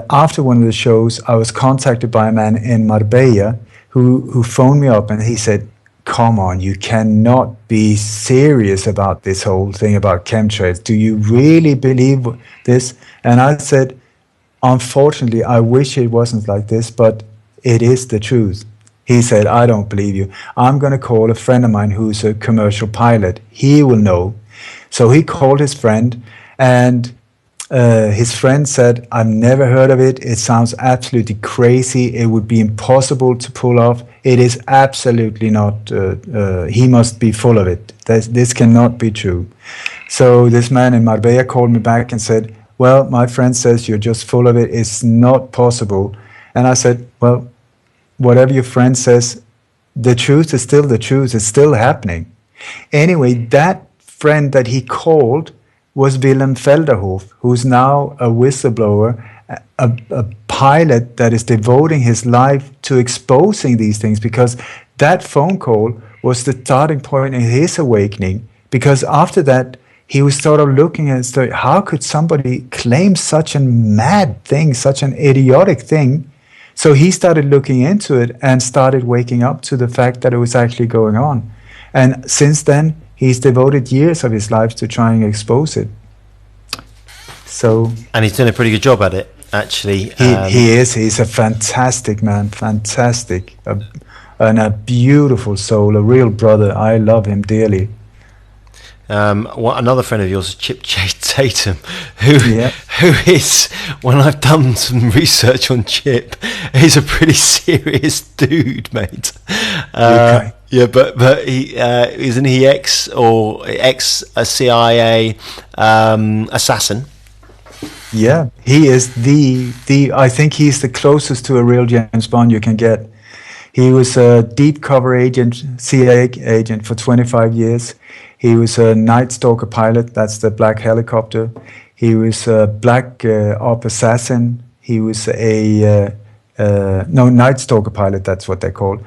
after one of the shows, I was contacted by a man in Marbella who phoned me up, and he said, "Come on, you cannot be serious about this whole thing about chemtrails. Do you really believe this?" And I said, "Unfortunately, I wish it wasn't like this, but it is the truth." He said, "I don't believe you. I'm going to call a friend of mine who's a commercial pilot. He will know." So he called his friend, and his friend said, "I've never heard of it. It sounds absolutely crazy. It would be impossible to pull off. It is absolutely not. He must be full of it. This cannot be true." So this man in Marbella called me back and said, "Well, my friend says you're just full of it. It's not possible." And I said, "Well, whatever your friend says, the truth is still the truth. It's still happening." Anyway, that friend that he called was Willem Felderhof, who's now a whistleblower, a pilot that is devoting his life to exposing these things, because that phone call was the starting point in his awakening. Because after that, he was sort of looking at how could somebody claim such a mad thing, such an idiotic thing? So he started looking into it and started waking up to the fact that it was actually going on. And since then, he's devoted years of his life to trying to expose it. So, and he's doing a pretty good job at it, actually. He is. He's a fantastic man, fantastic, and a beautiful soul, a real brother. I love him dearly. Another friend of yours is Chip Tatum, who is, when I've done some research on Chip, he's a pretty serious dude, mate. Okay. Yeah, but he isn't he ex CIA assassin? Yeah, he is the. I think he's the closest to a real James Bond you can get. He was a deep cover agent, CIA agent for 25 years. He was a Night Stalker pilot. That's the black helicopter. He was a black op assassin. He was a Night Stalker pilot. That's what they're called.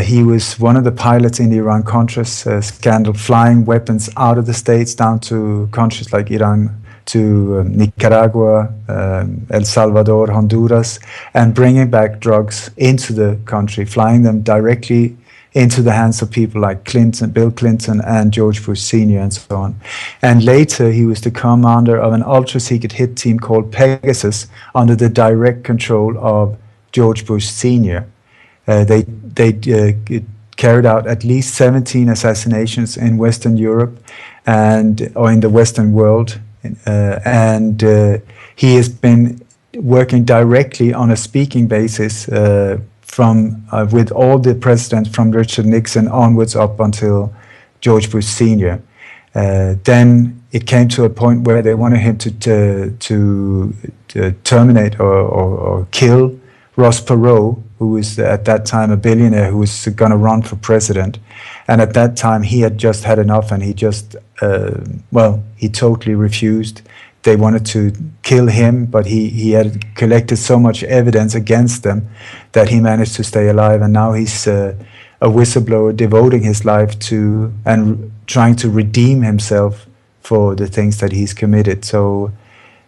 He was one of the pilots in the Iran-Contra scandal, flying weapons out of the States down to countries like Iran, to Nicaragua, El Salvador, Honduras, and bringing back drugs into the country, flying them directly into the hands of people like Bill Clinton and George Bush Sr. and so on. And later he was the commander of an ultra-secret hit team called Pegasus under the direct control of George Bush Sr. They carried out at least 17 assassinations in Western Europe or in the Western world. And he has been working directly on a speaking basis with all the presidents from Richard Nixon onwards up until George Bush Sr. Then it came to a point where they wanted him to terminate or kill Ross Perot, who was at that time a billionaire who was going to run for president. And at that time, he had just had enough, and he just, he totally refused. They wanted to kill him, but he had collected so much evidence against them that he managed to stay alive. And now he's a whistleblower devoting his life to and trying to redeem himself for the things that he's committed. So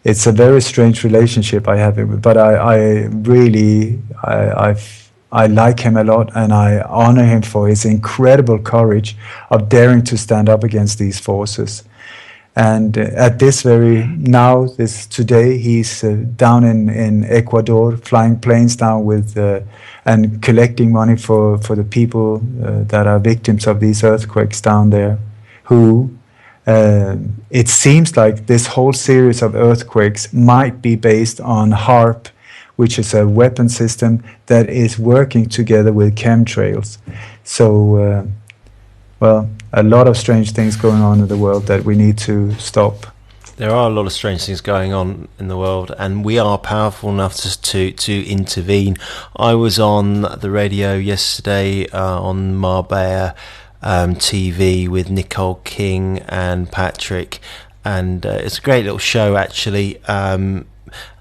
it's a very strange relationship I have with him, but I like him a lot, and I honor him for his incredible courage of daring to stand up against these forces. And today, he's down in Ecuador, flying planes down with and collecting money for the people that are victims of these earthquakes down there, who it seems like this whole series of earthquakes might be based on HARP, which is a weapon system that is working together with chemtrails. So, a lot of strange things going on in the world that we need to stop. There are a lot of strange things going on in the world, and we are powerful enough to intervene. I was on the radio yesterday on Marbella TV with Nicole King and Patrick, and it's a great little show actually. And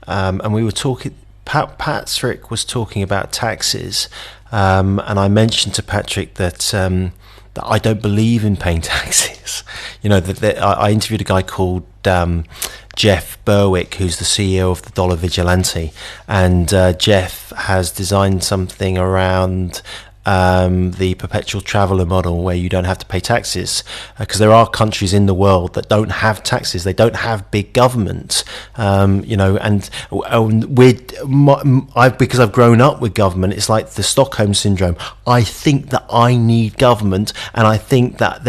we were talking. Patrick was talking about taxes, and I mentioned to Patrick that I don't believe in paying taxes. I interviewed a guy called Jeff Berwick, who's the CEO of the Dollar Vigilante, and Jeff has designed something around the perpetual traveller model, where you don't have to pay taxes, because there are countries in the world that don't have taxes. They don't have big government, and because I've grown up with government, it's like the Stockholm syndrome. I think that I need government, and I think that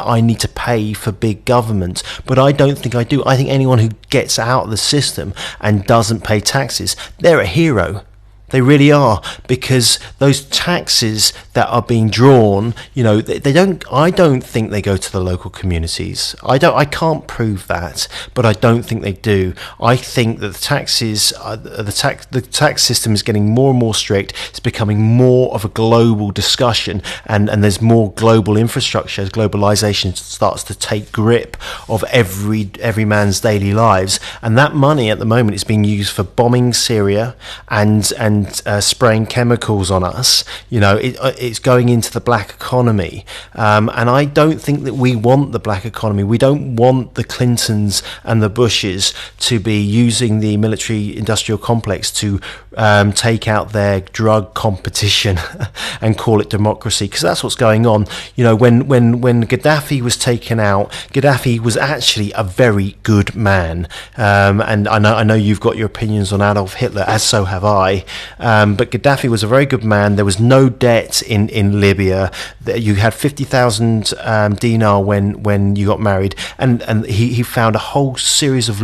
I need to pay for big government, but I don't think I do. I think anyone who gets out of the system and doesn't pay taxes, they're a hero. They really are, because those taxes that are being drawn, they don't. I don't think they go to the local communities. I can't prove that, but I don't think they do. I think that the taxes, the tax system is getting more and more strict. It's becoming more of a global discussion, and there's more global infrastructure as globalization starts to take grip of every man's daily lives. And that money at the moment is being used for bombing Syria and spraying chemicals on us. It's going into the black economy, and I don't think that we want the black economy. We don't want the Clintons and the Bushes to be using the military-industrial complex to take out their drug competition and call it democracy, because that's what's going on. When Gaddafi was taken out, Gaddafi was actually a very good man, and I know you've got your opinions on Adolf Hitler, as so have I. But Gaddafi was a very good man. There was no debt in Libya. You had 50,000 dinar when you got married, and he found a whole series of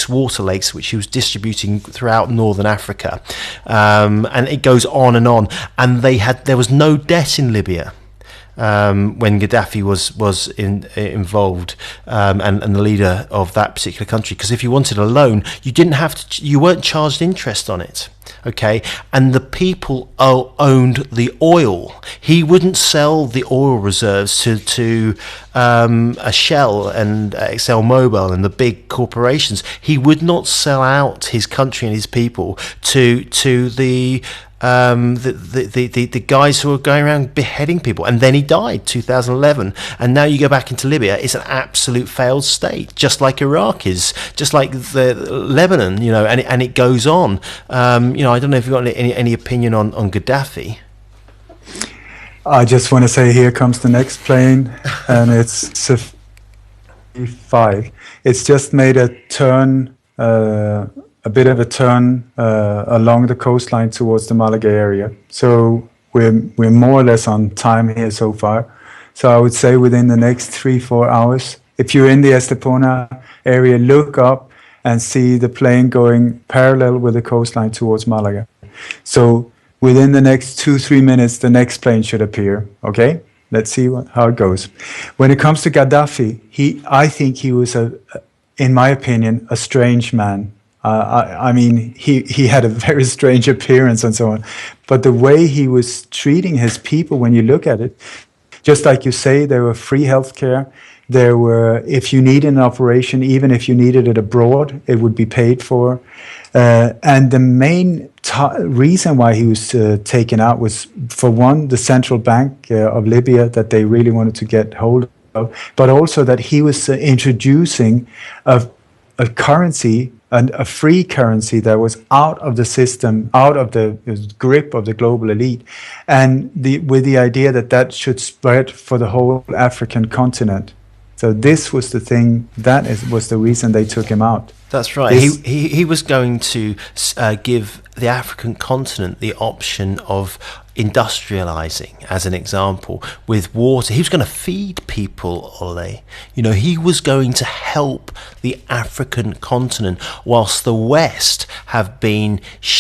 water lakes, which he was distributing throughout northern Africa, and it goes on. And there was no debt in Libya. When Gaddafi was involved, and the leader of that particular country, because if you wanted a loan, you weren't charged interest on it. Okay, and the people owned the oil. He wouldn't sell the oil reserves to a Shell and ExxonMobil and the big corporations. He would not sell out his country and his people to the guys who were going around beheading people. And then he died 2011, and now you go back into Libya, it's an absolute failed state, just like Iraq is, just like the Lebanon, and it goes on. I don't know if you've got any opinion on Gaddafi. I just want to say, here comes the next plane, and it's 5. It's just made a turn, a bit of a turn along the coastline towards the Malaga area. So we're more or less on time here so far. So I would say within the next 3-4 hours, if you're in the Estepona area, look up and see the plane going parallel with the coastline towards Malaga. So within the next 2-3 minutes, the next plane should appear. Okay, let's see how it goes. When it comes to Gaddafi, I think he was in my opinion, a strange man. I mean, he had a very strange appearance and so on. But the way he was treating his people, when you look at it, just like you say, there were free healthcare. There were, if you needed an operation, even if you needed it abroad, it would be paid for. And the main reason why he was taken out was, for one, the central bank of Libya that they really wanted to get hold of, but also that he was introducing a currency, a free currency that was out of the system, out of the grip of the global elite, and with the idea that should spread for the whole African continent. So this was the thing, was the reason they took him out. That's right. He was going to give the African continent the option of industrializing, as an example, with water. He was going to feed people, Ole. He was going to help the African continent, whilst the West have been,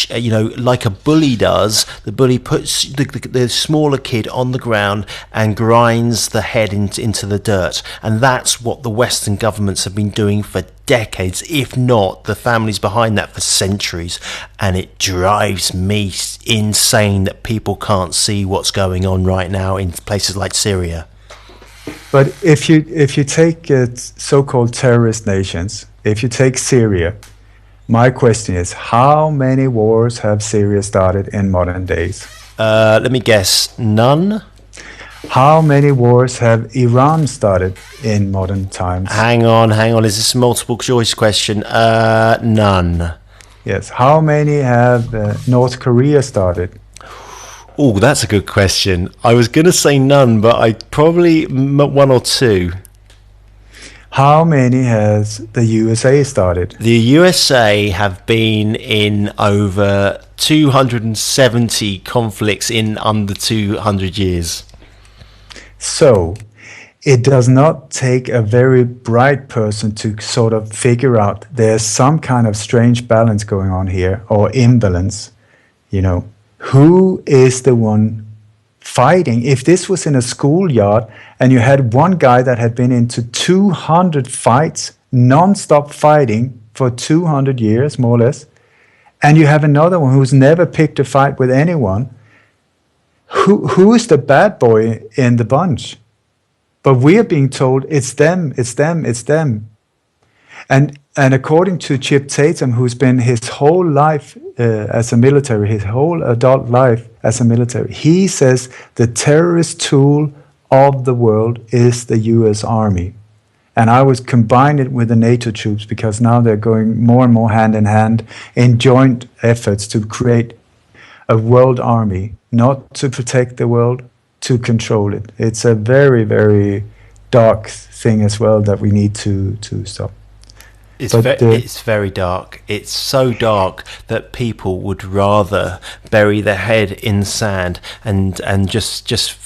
like a bully does. The bully puts the smaller kid on the ground and grinds the head into the dirt. And that's what the Western governments have been doing for decades, if not the families behind that for centuries. And it drives me insane that people can't see what's going on right now in places like Syria. But if you take so-called terrorist nations, if you take Syria, my question is, how many wars have Syria started in modern days? Let me guess. None? How many wars have Iran started in modern times? Hang on. Is this a multiple choice question? None. Yes. How many have North Korea started? Oh, that's a good question. I was going to say none, but I probably one or two. How many has the USA started? The USA have been in over 270 conflicts in under 200 years. So, it does not take a very bright person to sort of figure out there's some kind of strange balance going on here, or imbalance. You know, who is the one fighting? If this was in a schoolyard and you had one guy that had been into 200 fights, non-stop fighting for 200 years, more or less, and you have another one who's never picked a fight with anyone, who is the bad boy in the bunch? But we are being told it's them. And according to Chip Tatum, who's been his whole life as a military, his whole adult life as a military, he says the terrorist tool of the world is the US Army. And I would combine it with the NATO troops, because now they're going more and more hand in hand in joint efforts to create a world army, not to protect the world, to control it. It's a very, very dark thing as well that we need to stop. It's very dark. It's so dark that people would rather bury their head in sand and just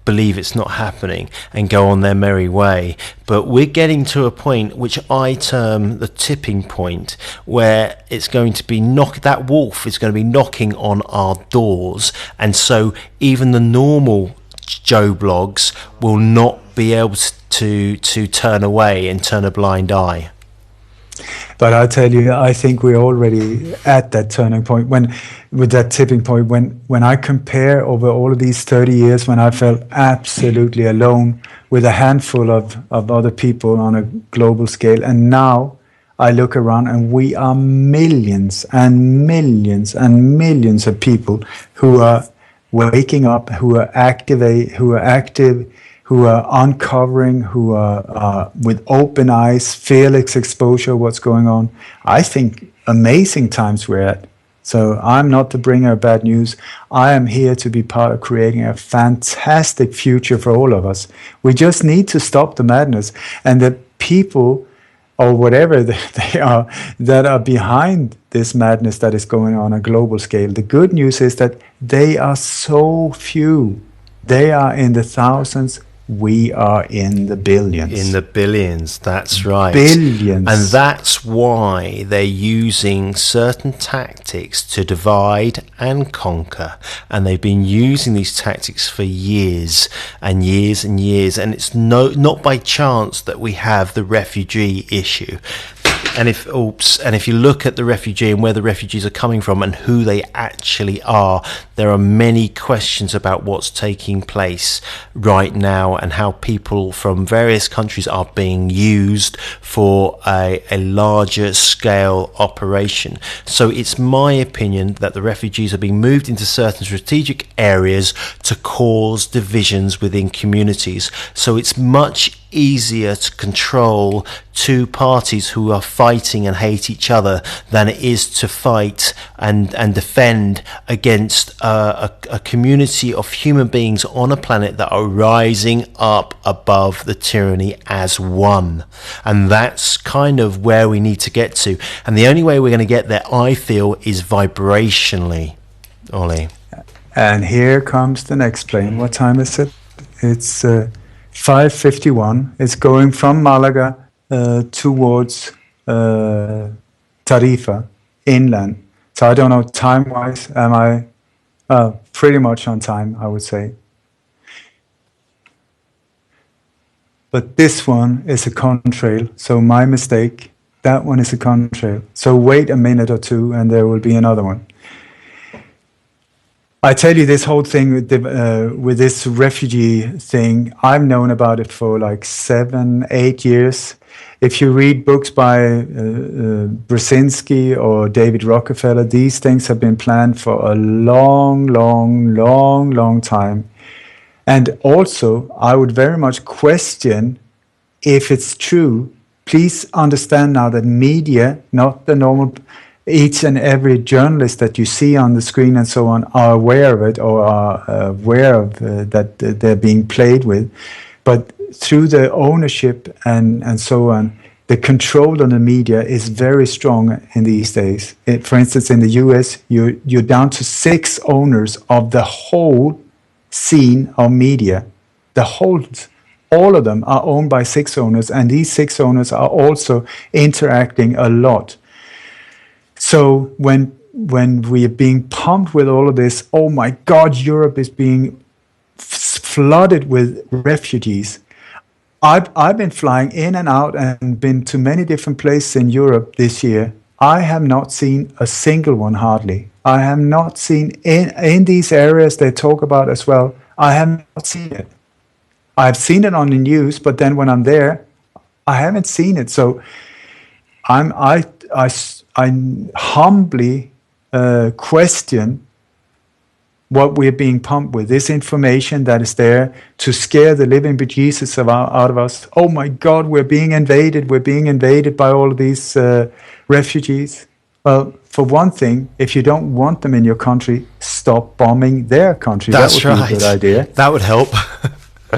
believe it's not happening and go on their merry way. But we're getting to a point which I term the tipping point, where it's going to be that wolf is going to be knocking on our doors, and so even the normal Joe blogs will not be able to turn away and turn a blind eye. But I tell you, I think we're already at that turning point, with that tipping point, when I compare over all of these 30 years, when I felt absolutely alone with a handful of other people on a global scale, and now I look around and we are millions and millions and millions of people who are waking up, who are active, who are uncovering, who are with open eyes, fearless exposure, what's going on. I think amazing times we're at. So I'm not the bringer of bad news. I am here to be part of creating a fantastic future for all of us. We just need to stop the madness. And the people, or whatever they are, that are behind this madness that is going on a global scale, the good news is that they are so few. They are in the thousands. We are in the billions. In the billions, that's right. Billions. And that's why they're using certain tactics to divide and conquer. And they've been using these tactics for years and years and years. And it's not by chance that we have the refugee issue. And if you look at the refugee and where the refugees are coming from and who they actually are, there are many questions about what's taking place right now and how people from various countries are being used for a larger scale operation. So it's my opinion that the refugees are being moved into certain strategic areas to cause divisions within communities. So it's much easier to control two parties who are fighting and hate each other than it is to fight and defend against a community of human beings on a planet that are rising up above the tyranny as one. And that's kind of where we need to get to. And the only way we're going to get there, I feel, is vibrationally. Ole. And here comes the next plane. What time is it? It's 5:51. It's going from Malaga towards Tarifa, inland. So I don't know, time-wise, am I pretty much on time, I would say. But this one is a contrail, so my mistake. That one is a contrail. So wait a minute or two and there will be another one. I tell you, this whole thing with this refugee thing, I've known about it for like 7-8 years. if you read books by Brzezinski or David Rockefeller, these things have been planned for a long time. And also, I would very much question if it's true. Please understand now that media, not the normal, each and every journalist that you see on the screen and so on, are aware of it or are aware of that they're being played with. But through the ownership and so on, the control on the media is very strong in these days. For instance, in the US, you're down to 6 owners of the whole scene of media. All of them are owned by 6 owners, and these 6 owners are also interacting a lot. So when we are being pumped with all of this, oh my God, Europe is being flooded with refugees. I've been flying in and out and been to many different places in Europe this year. I have not seen a single one, hardly. I have not seen, in these areas they talk about as well, I have not seen it. I've seen it on the news, but then when I'm there, I haven't seen it. So I humbly question what we're being pumped with, this information that is there to scare the living bejesus out of us. Oh my God, we're being invaded by all of these refugees. Well, for one thing, if you don't want them in your country, stop bombing their country. That's that would be a good idea. That would help.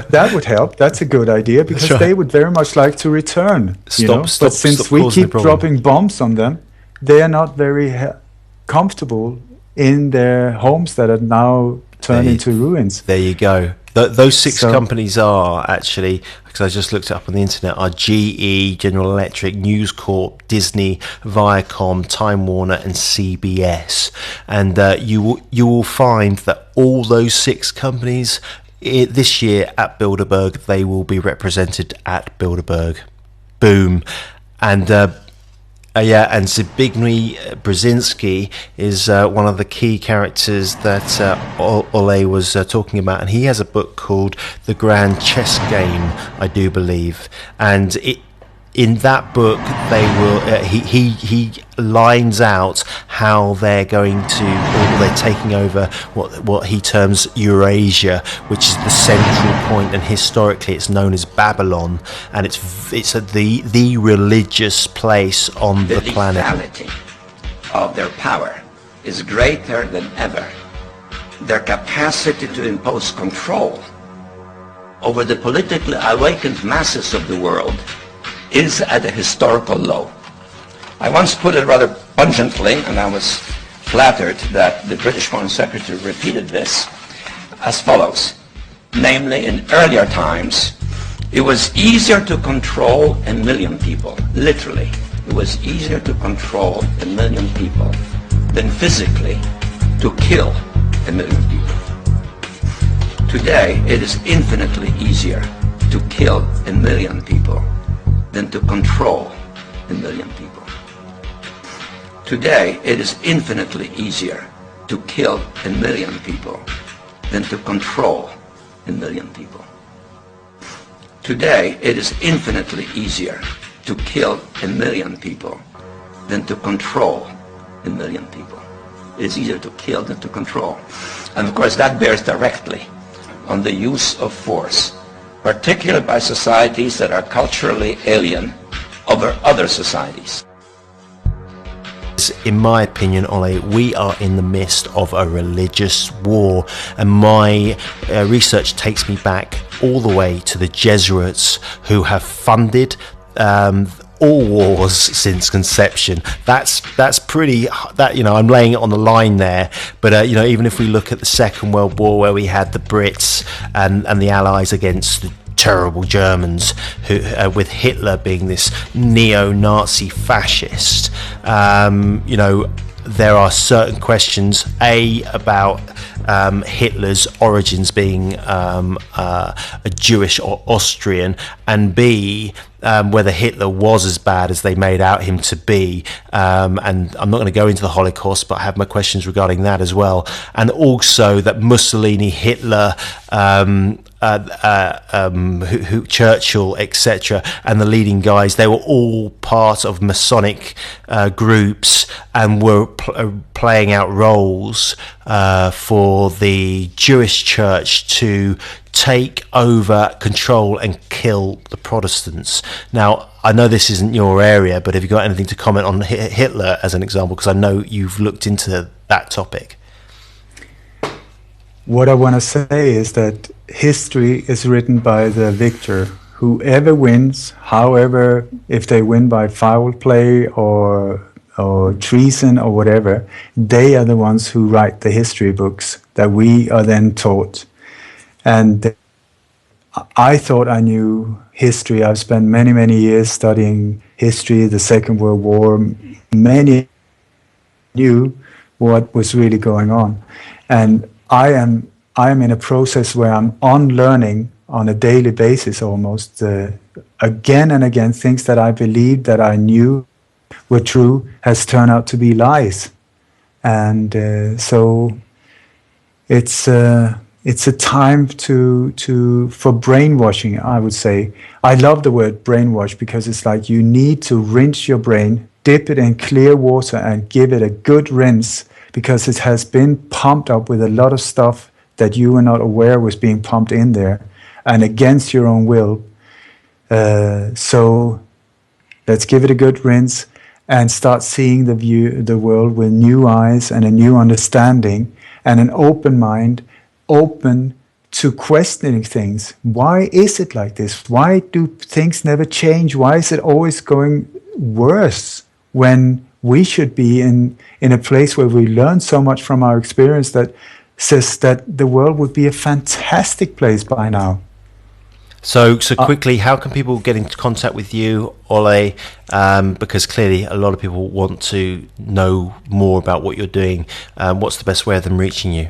That would help. That's a good idea, because they would very much like to return. But since we keep dropping bombs on them, they are not very comfortable in their homes that are now turned into ruins. There you go. Those 6 companies are actually, because I just looked it up on the internet, are GE, General Electric, News Corp, Disney, Viacom, Time Warner, and CBS. And you will find that all those 6 companies this year at Bilderberg, they will be represented at Bilderberg. Boom. And and Zbigniew Brzezinski is one of the key characters that Ole was talking about, and he has a book called The Grand Chess Game, I do believe, and in that book they will he lines out how they're going to, or they're taking over what he terms Eurasia, which is the central point, and historically it's known as Babylon, and it's the religious place on the planet. The lethality of their power is greater than ever. Their capacity to impose control over the politically awakened masses of the world is at a historical low. I once put it rather pungently, and I was flattered that the British Foreign Secretary repeated this, as follows. Namely, in earlier times, it was easier to control 1 million people, literally. It was easier to control 1 million people than physically to kill 1 million people. Today, it is infinitely easier to kill 1 million people than to control 1 million people. Today, it is infinitely easier to kill 1 million people than to control 1 million people. Today, it is infinitely easier to kill 1 million people than to control 1 million people. It is easier to kill than to control. And of course, that bears directly on the use of force, particularly by societies that are culturally alien over other societies. In my opinion, Ole, we are in the midst of a religious war, and my research takes me back all the way to the Jesuits, who have funded all wars since conception. That's pretty, that, you know, I'm laying it on the line there, but you know, even if we look at the Second World War, where we had the Brits and the Allies against the terrible Germans, who with Hitler being this neo-Nazi fascist, you know, there are certain questions about Hitler's origins being a Jewish or Austrian, and B, whether Hitler was as bad as they made out him to be. And I'm not going to go into the Holocaust, but I have my questions regarding that as well. And also that Mussolini, Hitler, Churchill, etc., and the leading guys, they were all part of Masonic groups and were playing out roles for the Jewish church to take over, control, and kill the Protestants. Now, I know this isn't your area, but have you got anything to comment on Hitler as an example? Because I know you've looked into that topic. What I want to say is that history is written by the victor. Whoever wins, however, if they win by foul play or treason or whatever, they are the ones who write the history books that we are then taught. And I thought I knew history. I've spent many, many years studying history, the Second World War. Many knew what was really going on. And I am in a process where I'm unlearning on a daily basis almost, again and again, things that I believed that I knew were true has turned out to be lies. And so it's a time for brainwashing, I would say. I love the word brainwash because it's like you need to rinse your brain, dip it in clear water and give it a good rinse, because it has been pumped up with a lot of stuff that you were not aware was being pumped in there and against your own will. So let's give it a good rinse and start seeing the world with new eyes and a new understanding and an open mind, open to questioning things. Why is it like this? Why do things never change? Why is it always going worse when we should be in a place where we learn so much from our experience that says that the world would be a fantastic place by now? So quickly, how can people get into contact with you, Ole? Because clearly a lot of people want to know more about what you're doing. What's the best way of them reaching you?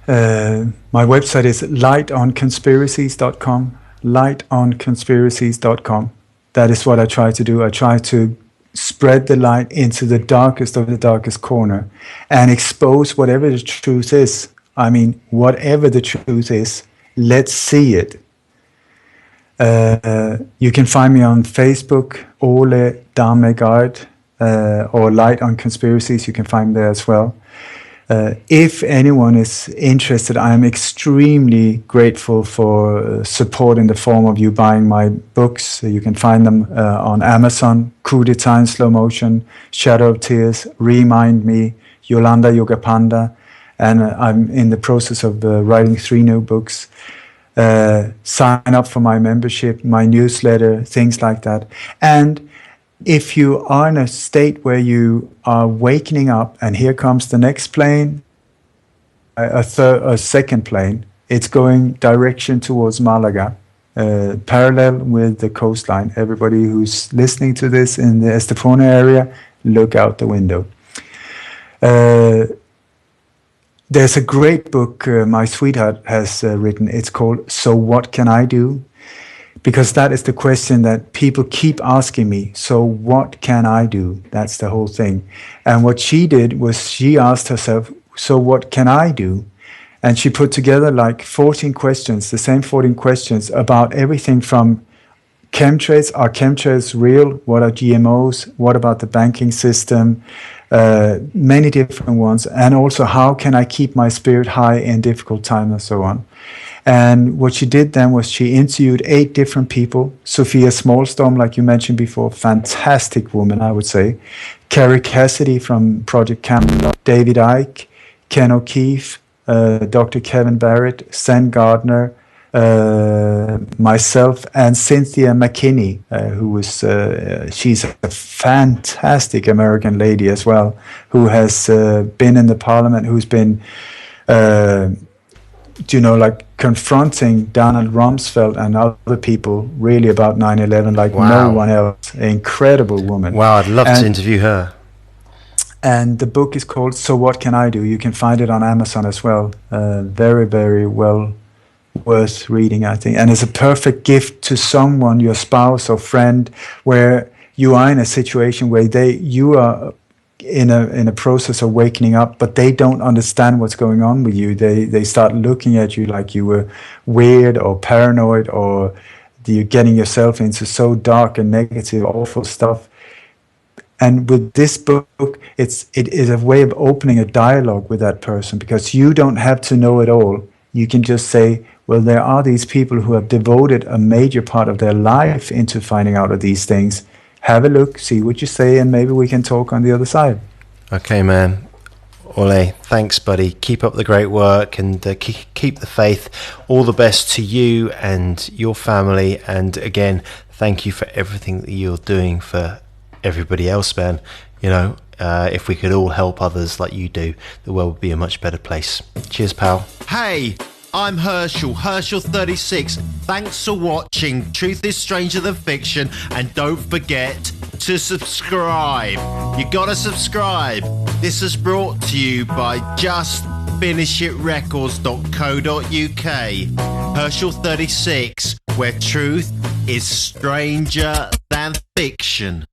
My website is lightonconspiracies.com. Lightonconspiracies.com. That is what I try to do. I try to spread the light into the darkest of the darkest corner and expose whatever the truth is. I mean, whatever the truth is, let's see it. You can find me on Facebook, Ole Dammegard, or Light on Conspiracies. You can find me there as well. If anyone is interested, I am extremely grateful for support in the form of you buying my books. You can find them on Amazon: Coup d'etat in Slow Motion, Shadow of Tears, Remind Me, Yolanda Yoga Panda, and I'm in the process of writing 3 new books. Sign up for my membership, my newsletter, things like that. And if you are in a state where you are wakening up and here comes the next plane, a second plane, it's going direction towards Malaga, parallel with the coastline. Everybody who's listening to this in the Estepona area, look out the window. There's a great book my sweetheart has written. It's called So What Can I Do? Because that is the question that people keep asking me. So what can I do? That's the whole thing. And what she did was she asked herself, so what can I do? And she put together like 14 questions, the same 14 questions about everything from chemtrails. Are chemtrails real? What are GMOs? What about the banking system? Many different ones. And also, how can I keep my spirit high in difficult times and so on? And what she did then was she interviewed 8 different people. Sophia Smallstorm, like you mentioned before, fantastic woman, I would say. Carrie Cassidy from Project Camelot, David Icke, Ken O'Keefe, Dr. Kevin Barrett, Sen Gardner, myself, and Cynthia McKinney, who was, she's a fantastic American lady as well, who has been in the parliament, who's been, confronting Donald Rumsfeld and other people really about 9/11 like no one else. Incredible woman. Wow, I'd love to interview her. And the book is called So What Can I Do? You can find it on Amazon as well. Very, very well worth reading, I think. And it's a perfect gift to someone, your spouse or friend, where you are in a situation where you are in a process of waking up, but they don't understand what's going on with you. They start looking at you like you were weird or paranoid, or you're getting yourself into so dark and negative, awful stuff. And with this book, it is a way of opening a dialogue with that person, because you don't have to know it all. You can just say, well, there are these people who have devoted a major part of their life into finding out of these things. Have a look, see what you say, and maybe we can talk on the other side. Okay, man. Ole, thanks, buddy. Keep up the great work, and keep the faith. All the best to you and your family. And again, thank you for everything that you're doing for everybody else, man. You know, if we could all help others like you do, the world would be a much better place. Cheers, pal. Hey, I'm Herschel, Herschel36. Thanks for watching Truth is Stranger Than Fiction, and don't forget to subscribe. You gotta subscribe. This is brought to you by justfinishitrecords.co.uk. Herschel36, where truth is stranger than fiction.